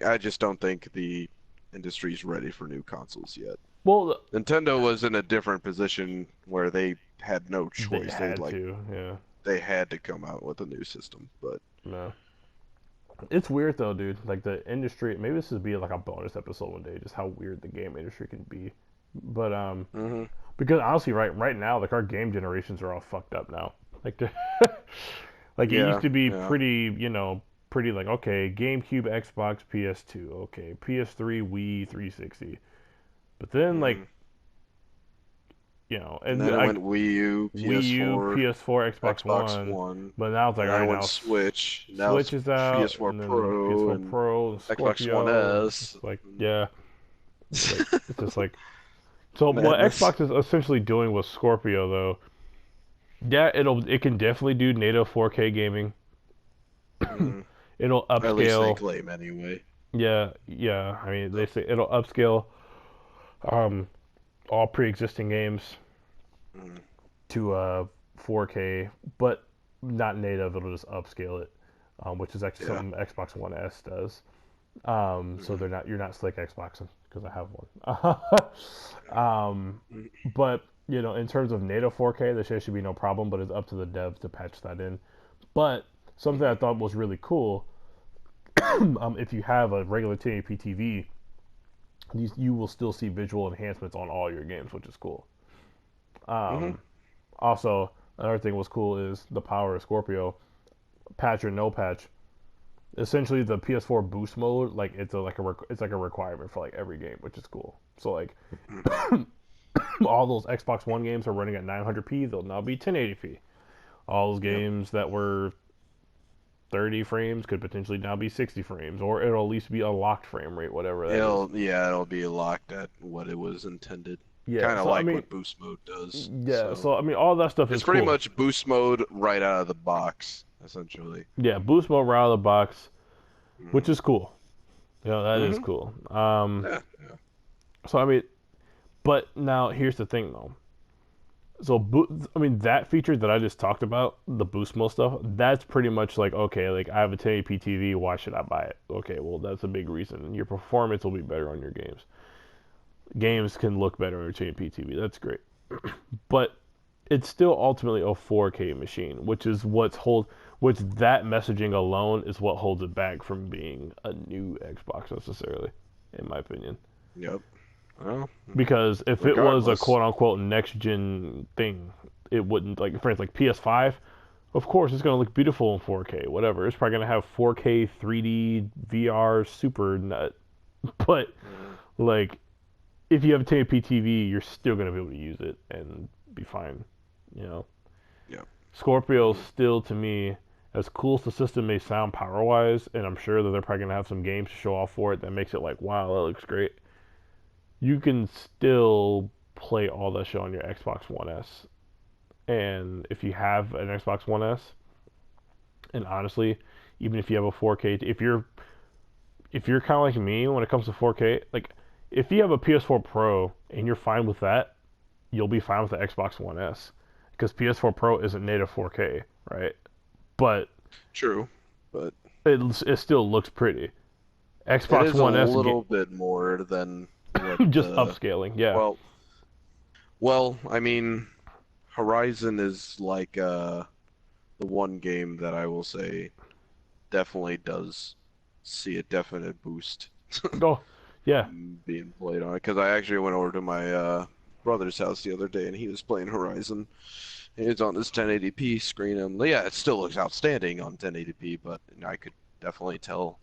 I just don't think the industry's ready for new consoles yet.
Well,
Nintendo was in a different position where they had no
they
choice.
had to. Yeah.
They had to come out with a new system. But
No. It's weird though, dude. Like the industry. Maybe this would be like a bonus episode one day, just how weird the game industry can be. But
hmm
because honestly, right now, like our game generations are all fucked up now. Like, like it used
yeah,
to be
yeah,
pretty, pretty like okay, GameCube, Xbox, PS2, okay, PS3, Wii, 360. But then like,
hmm and
and
then it
I
went Wii U,
Wii U,
PS4,
PS4, Xbox
Xbox
One,
One,
but now it's like
and
all
then it
right,
went
now
Switch. Now it's
Switch is out,
PS4
and then
Pro
PS4
and
Pro,
Xbox One
Scorpio.
S.
It's like yeah, it's just like so. What
Madness.
Xbox is essentially doing with Scorpio though, yeah, it can definitely do native 4K gaming.
Mm,
It'll
at least they
upscale.
claim anyway.
Yeah, yeah. I mean, they
So,
say it'll upscale um, all pre-existing games
mm,
to 4K, but not native. It'll just upscale it, which is actually
yeah.
something Xbox One S does. So
Mm,
you're not slick Xbox because I have one.
mm,
But in terms of native 4K, there should be no problem. But it's up to the devs to patch that in. But something I
mm,
thought was really cool, if you have a regular 1080p TV, you will still see visual enhancements on all your games, which is cool.
mm,
Um, Also, another thing was cool is the power of Scorpio, patch or no patch. Essentially, the PS4 boost mode, like it's like a requirement for like every game, which is cool. So like
mm.
all those Xbox One games are running at 900p, they'll now be 1080p. All those
Yep.
games that were 30 frames could potentially now be 60 frames, or it'll at least be a locked frame rate, whatever that is.
It'll be locked at what it was intended.
Yeah,
Kind of
so I
like
mean,
what boost mode does.
yeah,
So
so I mean, all that stuff
it's
is
pretty
cool.
much boost mode right out of the box, essentially.
Yeah, boost mode right out of the box, which
hmm
is cool. That is
hmm
cool.
Yeah, yeah.
So I mean, but now here's the thing though. So, I mean, that feature that I just talked about, the boost mode stuff, that's pretty much like, okay, like I have a 1080p TV, why should I buy it? Okay, well, that's a big reason. Your performance will be better on your games. Games can look better on your 1080p TV. That's great. But it's still ultimately a 4K machine, which that messaging alone is what holds it back from being a new Xbox necessarily, in my opinion.
Yep. Well,
because if it was a quote unquote next gen thing, it wouldn't, like, for instance, like PS5. Of course, it's gonna look beautiful in 4K, whatever. It's probably gonna have 4K 3D VR super nut, but like if you have a 1080p TV, you're still gonna be able to use it and be fine, you know.
Yeah.
Scorpio still, to me, as cool as the system may sound power wise, and I'm sure that they're probably gonna have some games to show off for it that makes it like, wow, that looks great. You can still play all that shit on your Xbox One S. And if you have an Xbox One S, and honestly, even if you have a 4K, if you're kind of like me when it comes to 4K, like if you have a PS4 Pro and you're fine with that, you'll be fine with the Xbox One S because PS4 Pro isn't native 4K, right? But
true, but
it still looks pretty. Xbox
it is
One S
a little bit more than
just upscaling, yeah.
Well, I mean, Horizon is like the one game that I will say definitely does see a definite boost.
Oh, yeah.
Being played on it, because I actually went over to my brother's house the other day and he was playing Horizon. It's on this 1080p screen, and yeah, it still looks outstanding on 1080p, but I could definitely tell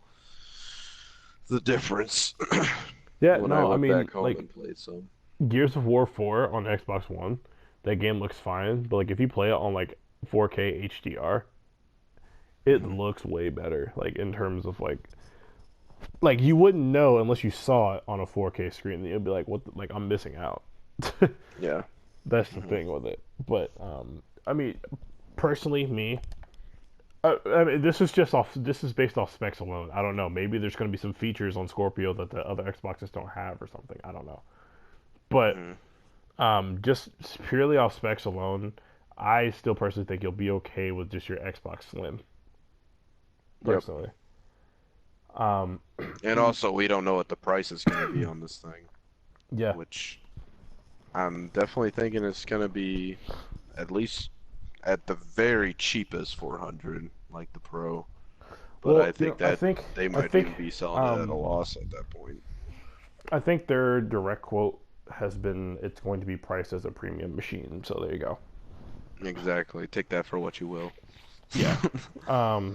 the difference.
Yeah,
when
no,
I
I
went
mean,
back home
like
and played some.
Gears of War 4 on Xbox One, that game looks fine, but like if you play it on like 4K HDR, it looks way better. Like in terms of like you wouldn't know unless you saw it on a 4K screen. You'd be like, what? Like I'm missing out.
Yeah.
That's the thing with it. But I mean, personally, I mean, this is based off specs alone. I don't know. Maybe there's going to be some features on Scorpio that the other Xboxes don't have or something. I don't know. But just purely off specs alone, I still personally think you'll be okay with just your Xbox Slim. Personally.
Yep. And also, we don't know what the price is going to be on this thing.
Yeah.
Which I'm definitely thinking it's going to be at least at the very cheapest 400, like the Pro. But I think they might even be selling it at a loss at that point.
I think their direct quote has been it's going to be priced as a premium machine. So there you go.
Exactly. Take that for what you will.
Yeah.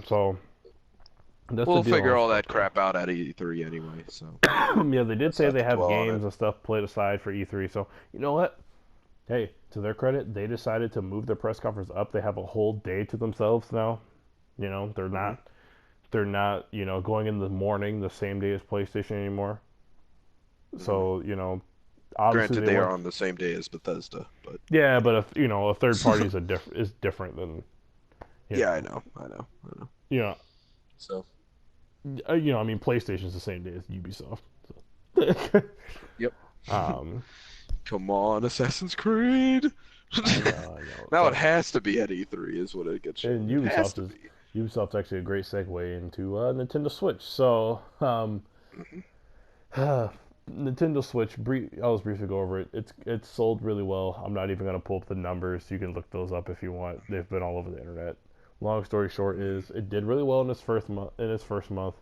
So that's
we'll figure all that crap out at E3 anyway. So
yeah, they did say they have games and stuff played aside for E3. So you know what? Hey, to their credit, they decided to move their press conference up. They have a whole day to themselves now. You know, they're not, you know, going in the morning the same day as PlayStation anymore. So, you know, obviously
granted they are on the same day as Bethesda, but
yeah, but if you know, a third party is different than
yeah, I know.
You know,
so
you know, I mean, PlayStation's the same day as Ubisoft. So.
Yep.
Come
on, Assassin's Creed.
I know.
Now it has to be at E3 is what it gets.
And Ubisoft's actually a great segue into Nintendo Switch. So, Nintendo Switch. I'll just briefly go over it. It's sold really well. I'm not even gonna pull up the numbers. You can look those up if you want. They've been all over the internet. Long story short is it did really well in its first month,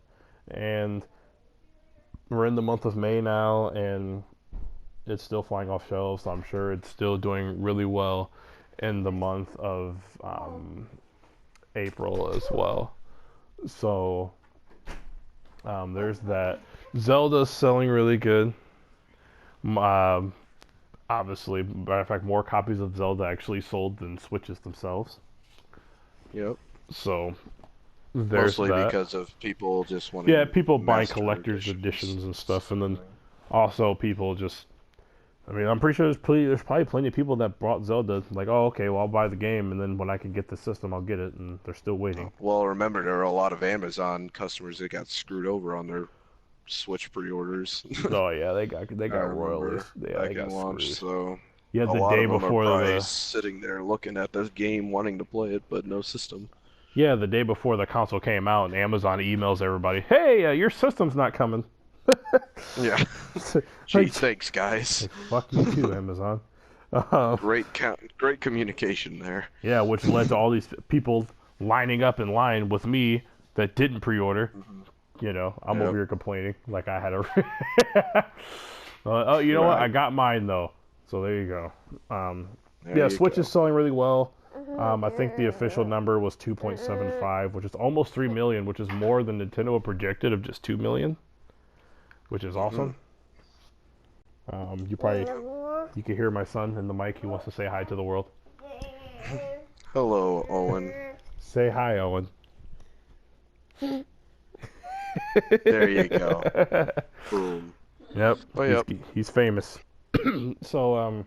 and we're in the month of May now, and it's still flying off shelves. So I'm sure it's still doing really well in the month of April as well. So there's that. Zelda's selling really good. Obviously, matter of fact, more copies of Zelda actually sold than Switches themselves.
Yep.
So there's
mostly
that.
Because of people just wanting.
Yeah, people buying collector's editions and stuff, and then also people just. I mean, I'm pretty sure there's probably plenty of people that bought Zelda, like, oh, okay, well, I'll buy the game, and then when I can get the system, I'll get it, and they're still waiting.
Well, remember, there are a lot of Amazon customers that got screwed over on their Switch pre-orders.
Oh, yeah, they got royalties. Yeah,
they got launched, so
Yeah,
A
the
lot
day
of them are
before
probably
the
sitting there looking at this game, wanting to play it, but no system.
yeah the day before the console came out, and Amazon emails everybody, "Hey, your system's not coming."
Yeah. Gee,
like,
thanks, guys.
like, fuck you too, Amazon.
Great communication there.
Yeah, which led to all these people lining up in line with me that didn't pre-order.
Mm-hmm.
You know, I'm
Yep.
over here complaining like I had a. Oh, you know what? I
Right.
got mine though. So there you go.
There
Yeah,
you
Switch is
go.
selling really well. I think the official number was 2.75, which is almost 3 million, which is more than Nintendo projected of just 2 million, which is
Mm-hmm.
awesome. You can hear my son in the mic. He wants to say hi to the world.
Hello, Owen.
Say hi, Owen.
There you go. Boom.
Yep.
Oh, yep.
He's famous. So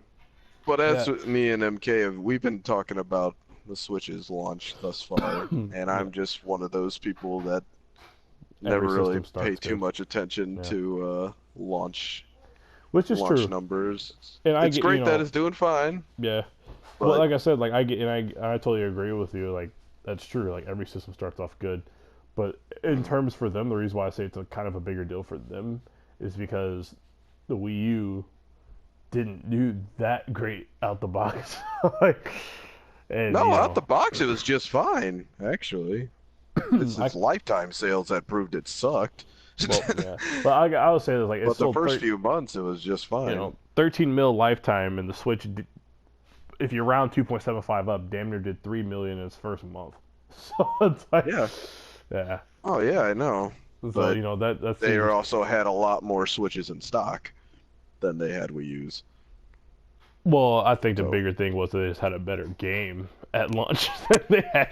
But as
yeah.
me and MK we've been talking about the Switch's launch thus far, and
Yeah.
I'm just one of those people that
Every
never really
system
pay
starts
too
good.
much attention
Yeah.
to launch
Which is true.
numbers.
And I
It's
get,
great that it's doing fine,
yeah. Well,
but
like I said, like I get, and I totally agree with you. Like that's true. Like every system starts off good, but in terms for them, the reason why I say it's a kind of a bigger deal for them is because the Wii U didn't do that great out the box. like, and
no, out the box it was just fine, actually. It's its lifetime sales that proved it sucked.
well, yeah. But I would say that like it's
But the
still
first few months it was just fine.
13 mil lifetime, and the Switch, if you round 2.75 up, damn near did 3 million in its first month. So it's like,
Yeah.
yeah.
Oh yeah, I know.
So
But
that
they
seems,
also had a lot more Switches in stock than they had Wii U's.
well, I think the
So
bigger thing was they just had a better game at launch than they had.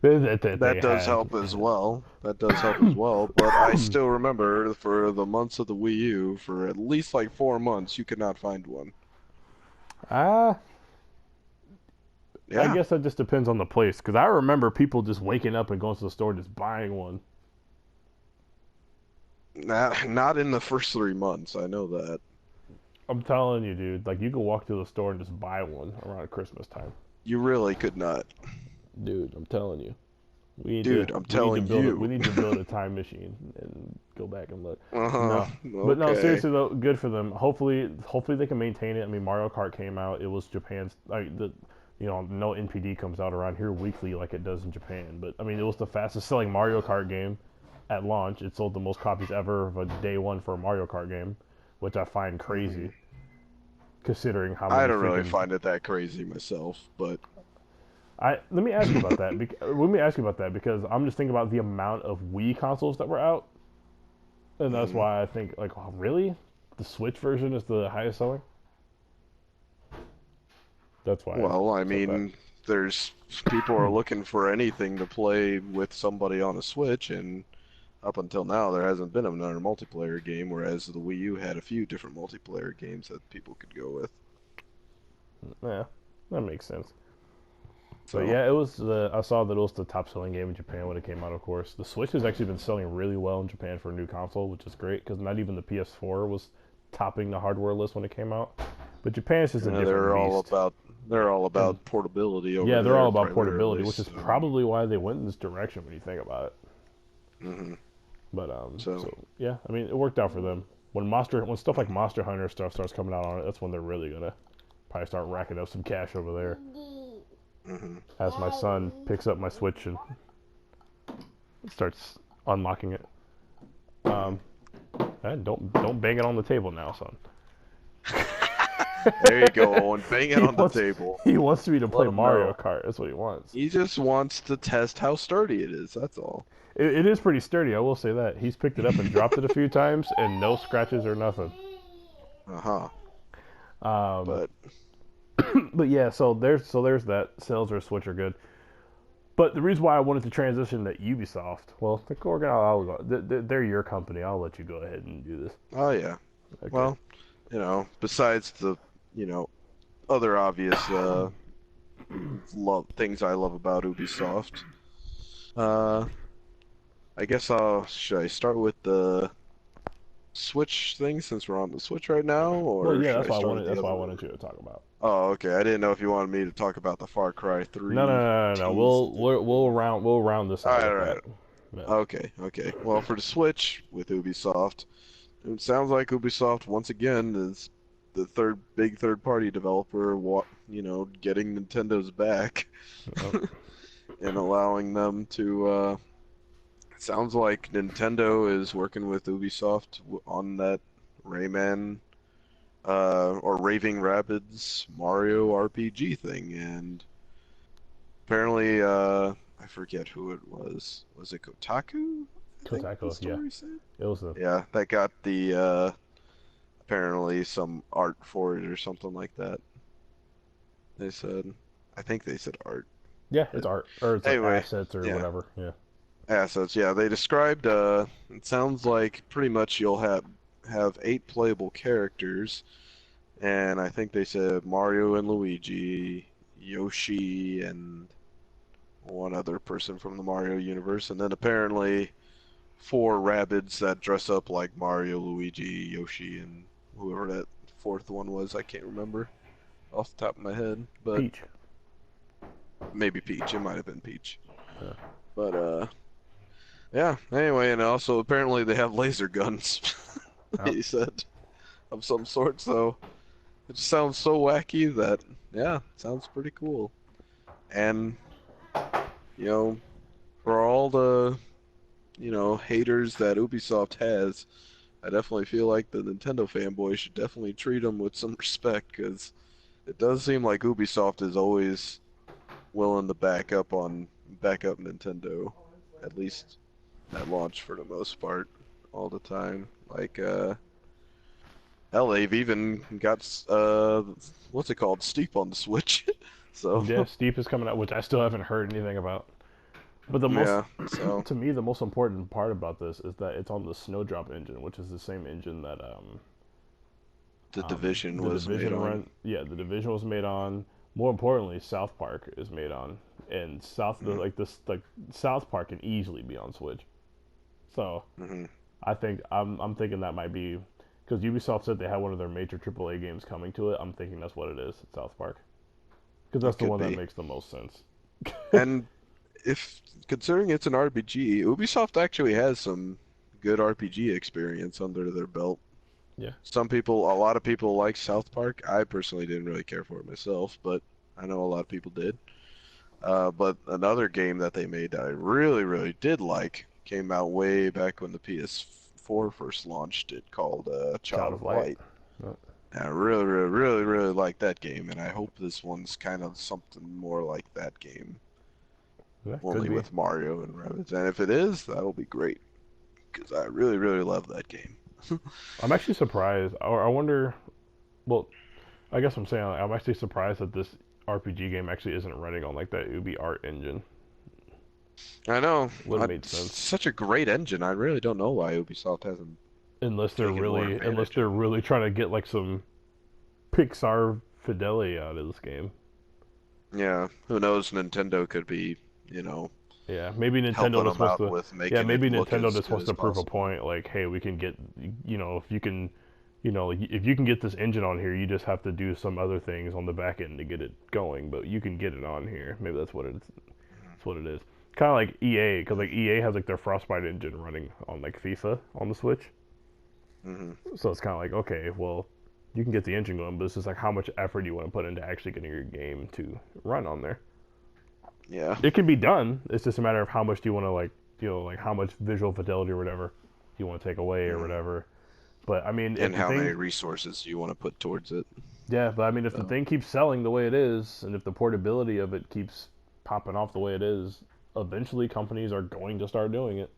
That
that
they
does
had.
help as well. That does help as well. But I still remember for the months of the Wii U, for at least like 4 months, you could not find one.
Ah, I
Yeah.
guess that just depends on the place. Because I remember people just waking up and going to the store and just buying one.
Not in the first 3 months. I know that.
I'm telling you, dude. Like you could walk to the store and just buy one around Christmas time.
You really could not.
Dude, I'm telling you.
Dude, I'm telling
We
you.
need to build a time machine and go back and look.
Uh-huh.
No, but no,
Okay.
seriously though, good for them. Hopefully they can maintain it. I mean, Mario Kart came out. It was Japan's like no NPD comes out around here weekly like it does in Japan. But I mean, it was the fastest selling Mario Kart game at launch. It sold the most copies ever of a day one for a Mario Kart game, which I find crazy, considering how many.
I don't really find it that crazy myself, but
Let me ask you about that. Let me ask you about that because I'm just thinking about the amount of Wii consoles that were out, and that's why I think like, oh, really, the Switch version is the highest selling. That's why.
well, I mean, there's people are looking for anything to play with somebody on a Switch, and up until now, there hasn't been another multiplayer game, whereas the Wii U had a few different multiplayer games that people could go with.
Yeah, that makes sense.
So,
But yeah, it was. I saw that it was the top selling game in Japan when it came out. Of course, the Switch has actually been selling really well in Japan for a new console, which is great because not even the PS4 was topping the hardware list when it came out. But Japan's just a different
they're all about portability over
yeah, they're
there
all about
primarily,
portability, which is probably why they went in this direction when you think about it.
Mm-hmm.
But
So
yeah, I mean, it worked out for them. When stuff like Monster Hunter stuff starts coming out on it, that's when they're really gonna probably start racking up some cash over there. As my son picks up my Switch and starts unlocking it. Don't bang it on the table now, son.
there you go, Owen. Bang it on the table.
He wants me to play
him
Mario
know.
Kart. That's what he wants.
He just wants to test how sturdy it is. That's all.
It is pretty sturdy, I will say that. He's picked it up and dropped it a few times, and no scratches or nothing.
But
But yeah, so there's that. Sales or Switch are good. But the reason why I wanted to transition to Ubisoft, well, they're your company. I'll let you go ahead and do this.
oh yeah.
Okay.
Well, besides the other obvious things I love about Ubisoft, I guess should I start with the Switch thing since we're on the Switch right now,
Well,
or
yeah,
should
that's
I
why I
start
wanted.
at the
That's
other
why I
one?
wanted you to talk about.
Oh, okay. I didn't know if you wanted me to talk about the Far Cry
No, no,
3
no, no, no.
tease.
We'll round this
All
out
right,
with
all
that.
right.
Yeah.
Okay, okay. Well, for the Switch with Ubisoft, it sounds like Ubisoft once again is the big third party developer, getting Nintendo's back
Yep.
and allowing them to. It sounds like Nintendo is working with Ubisoft on that Rayman or Raving Rabbids Mario RPG thing, and apparently, I forget who it was. Was it Kotaku? I think the
Kotaku, yeah.
story said.
It was the
Yeah, that got the apparently some art for it or something like that. They said, I think they said art.
yeah,
But
it's art or it's like
anyway,
assets or
yeah,
whatever. Yeah.
assets. Yeah, they described. It sounds like pretty much you'll have 8 playable characters, and I think they said Mario and Luigi, Yoshi, and one other person from the Mario universe, and then apparently 4 Rabbids that dress up like Mario, Luigi, Yoshi, and whoever that fourth one was. I can't remember off the top of my head, but
Peach.
maybe Peach. It might have been Peach.
Yeah.
But yeah. Anyway, and also apparently they have laser guns. He said of some sort. So it just sounds so wacky that yeah, it sounds pretty cool. And for all the haters that Ubisoft has, I definitely feel like the Nintendo fanboys should definitely treat them with some respect, because it does seem like Ubisoft is always willing to back up Nintendo, at least at launch for the most part, all the time. Like, hell, they've even got what's it called, Steep on the Switch. So
Yeah, Steep is coming out, which I still haven't heard anything about. But the most, to me, the most important part about this is that it's on the Snowdrop engine, which is the same engine that
the Division was made on.
Yeah, the Division was made on. More importantly, South Park is made on, and South Park can easily be on Switch. So I think I'm thinking that might be because Ubisoft said they had one of their major AAA games coming to it. I'm thinking that's what it is, South Park, because that's the one that makes the most sense.
And if considering it's an RPG, Ubisoft actually has some good RPG experience under their belt.
Yeah.
A lot of people like South Park. I personally didn't really care for it myself, but I know a lot of people did. But another game that they made that I really, really did like came out way back when the PS4 first launched. It called Child of Light. Oh. I really, really, really, really like that game, and I hope this one's kind of something more like that game. Yeah, only with Mario and Rabbids. And if it is, that'll be great, because I really, really love that game.
I'm actually surprised. I wonder. Well, I guess I'm saying I'm actually surprised that this RPG game actually isn't running on like that Ubi Art engine.
I know.
Would have made sense.
Such a great engine. I really don't know why Ubisoft hasn't.
Unless they're really trying to get like some Pixar fidelity out of this game.
Yeah. Who knows? Nintendo could be,
Yeah, maybe Nintendo just wants to. Maybe Nintendo just wants to prove a point. Like, hey, we can get, if you can get this engine on here, you just have to do some other things on the back end to get it going. But you can get it on here. Maybe that's what it is. Kind of like EA, because like EA has like their Frostbite engine running on like FIFA on the Switch. So it's kind of like, okay, well, you can get the engine going, but it's just like how much effort you want to put into actually getting your game to run on there.
Yeah.
It can be done. It's just a matter of how much do you want to like how much visual fidelity or whatever you want to take away or whatever. But I mean,
and how many resources you want to put towards it.
Yeah, but I mean, if the thing keeps selling the way it is, and if the portability of it keeps popping off the way it is, eventually companies are going to start doing it.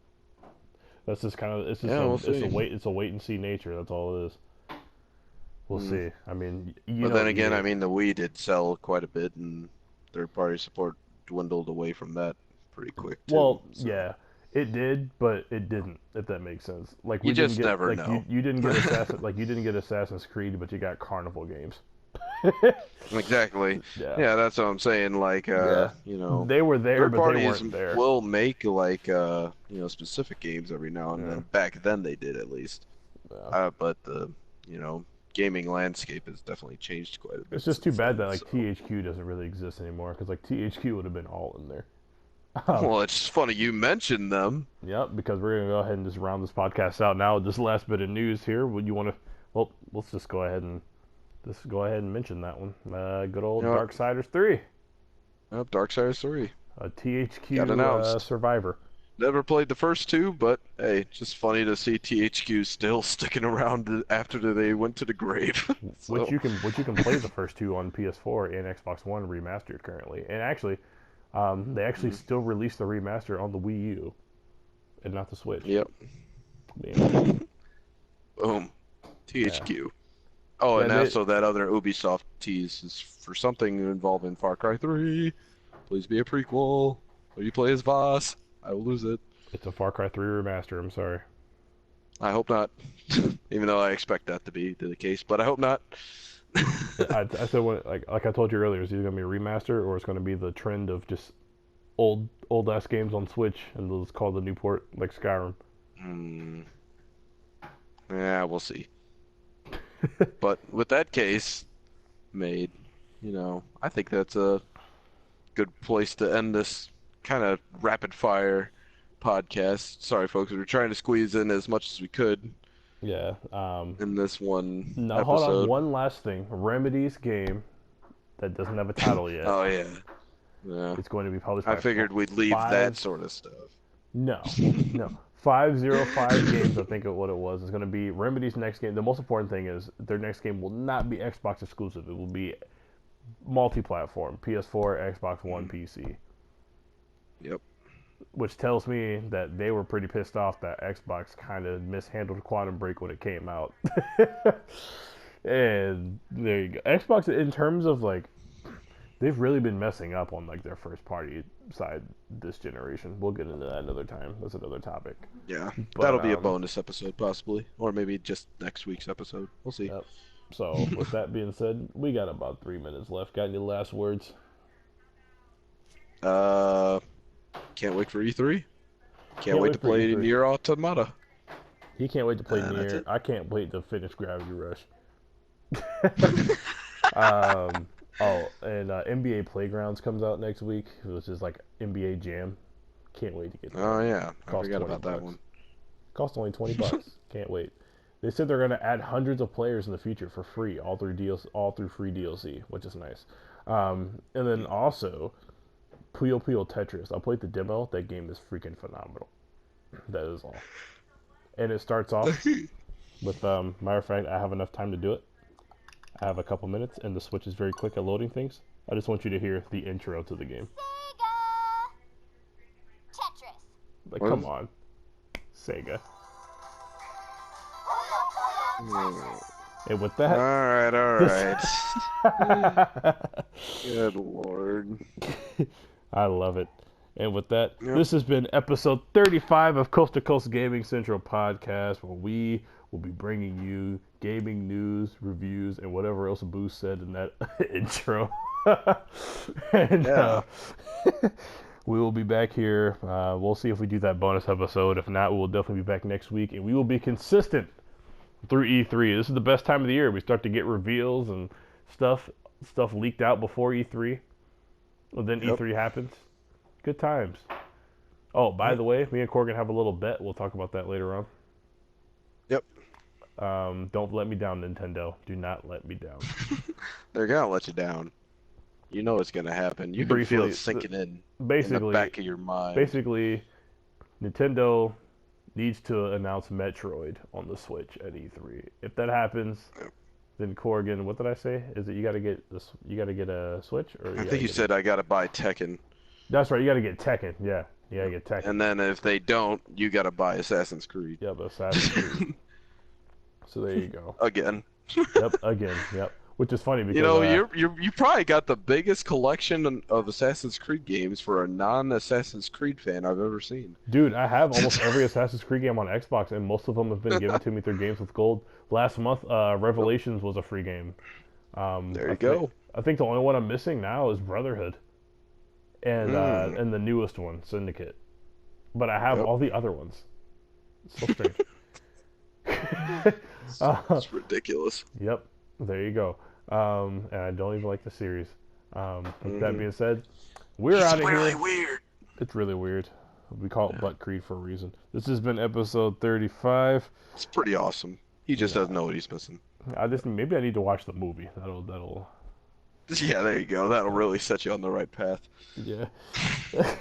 That's just kind of it's a wait and see nature. That's all it is. We'll see. I mean,
but then again, I mean, the Wii did sell quite a bit, and third-party support dwindled away from that pretty quick too.
Well, yeah, it did, but it didn't. If that makes sense. Like
you just never know.
You didn't get you didn't get Assassin's Creed, but you got Carnival games.
Exactly. Yeah, that's what I'm saying. Like,
they were there, but they weren't there.
Will make like specific games every now and then. Back then, they did at least. But the gaming landscape has definitely changed quite a bit.
It's just too bad that THQ doesn't really exist anymore, because like THQ would have been all in there.
Well, it's funny you mentioned them.
Yep, because we're gonna go ahead and just round this podcast out now with this last bit of news here. Would you want to? Well, let's just go ahead and mention that one. Good old Darksiders 3.
Yep, Darksiders 3.
A THQ survivor.
Never played the first two, but hey, just funny to see THQ still sticking around after they went to the grave.
So. Which you can play the first two on PS4 and Xbox One remastered currently, and actually, they actually still released the remaster on the Wii U, and not the Switch.
Yep. Boom. THQ. Yeah. Oh, and also that other Ubisoft tease is for something involving Far Cry 3. Please be a prequel. Or you play as Voss. I will lose it.
It's a Far Cry 3 remaster, I'm sorry.
I hope not. Even though I expect that to be the case, but I hope not.
I said, like I told you earlier, it's either going to be a remaster or it's going to be the trend of just old-ass games on Switch, and they'll just call the new port, like Skyrim.
Yeah, we'll see. But with that case made, I think that's a good place to end this kind of rapid fire podcast. Sorry, folks, we were trying to squeeze in as much as we could.
Yeah.
In this one
episode. Hold on. One last thing. Remedy's game that doesn't have a title yet.
Oh yeah. Yeah.
It's going to be published.
I figured we'd leave that sort of stuff.
No. 505 games, I think of what it was. It's going to be Remedy's next game. The most important thing is their next game will not be Xbox exclusive. It will be multi-platform. PS4, Xbox One, PC.
Yep.
Which tells me that they were pretty pissed off that Xbox kind of mishandled Quantum Break when it came out. And there you go. Xbox, in terms of like, they've really been messing up on like their first party side this generation. We'll get into that another time. That's another topic.
Yeah, but that'll be a bonus episode possibly, or maybe just next week's episode. We'll see.
Yep. So with that being said, we got about 3 minutes left. Got any last words?
Can't wait for E3. Can't wait to play Nier Automata.
He can't wait to play Nier. I can't wait to finish Gravity Rush. And NBA Playgrounds comes out next week, which is like NBA Jam. Can't wait to get that.
Oh yeah, I forgot about that one.
Costs only $20. Can't wait. They said they're going to add hundreds of players in the future for free, all through free DLC, which is nice. And then also, Puyo Puyo Tetris. I played the demo. That game is freaking phenomenal. That is all. And it starts off with, matter of fact, I have enough time to do it. I have a couple minutes, and the Switch is very quick at loading things. I just want you to hear the intro to the game.
Sega! Tetris.
Like, come on. Sega. And with that...
Alright. Good lord.
I love it. And with that, This has been episode 35 of Coast to Coast Gaming Central Podcast, where we will be bringing you gaming news, reviews, and whatever else Boo said in that intro. And we will be back here. We'll see if we do that bonus episode. If not, we will definitely be back next week, and we will be consistent through E3. This is the best time of the year. We start to get reveals and stuff leaked out before E3. And then E3 happens. Good times. Oh, by the way, me and Corgan have a little bet. We'll talk about that later on.
Yep.
Don't let me down, Nintendo. Do not let me down.
They're gonna let you down. You know it's gonna happen. You can feel it sinking in the back of your mind.
Basically, Nintendo needs to announce Metroid on the Switch at E3. If that happens, then Corgan, what did I say? Is it you gotta get a Switch? Or
I think you said I gotta buy Tekken.
That's right. You gotta get Tekken. Yeah, you gotta get Tekken.
And then if they don't, you gotta buy Assassin's Creed.
Yep, Assassin's Creed. So there you go.
Again.
Yep. Which is funny because
you probably got the biggest collection of Assassin's Creed games for a non-Assassin's Creed fan I've ever seen.
Dude, I have almost every Assassin's Creed game on Xbox, and most of them have been given to me through Games with Gold. Last month, Revelations was a free game.
There you go.
I think the only one I'm missing now is Brotherhood, and the newest one, Syndicate. But I have all the other ones. It's so strange.
It's ridiculous.
Yep, there you go. And I don't even like the series. With that being said, we're out of here.
It's really weird.
It's really weird. We call it Butt Creed for a reason. This has been episode 35.
It's pretty awesome. He just doesn't know what he's missing.
Maybe I need to watch the movie. That'll.
Yeah, there you go. That'll really set you on the right path.
Yeah.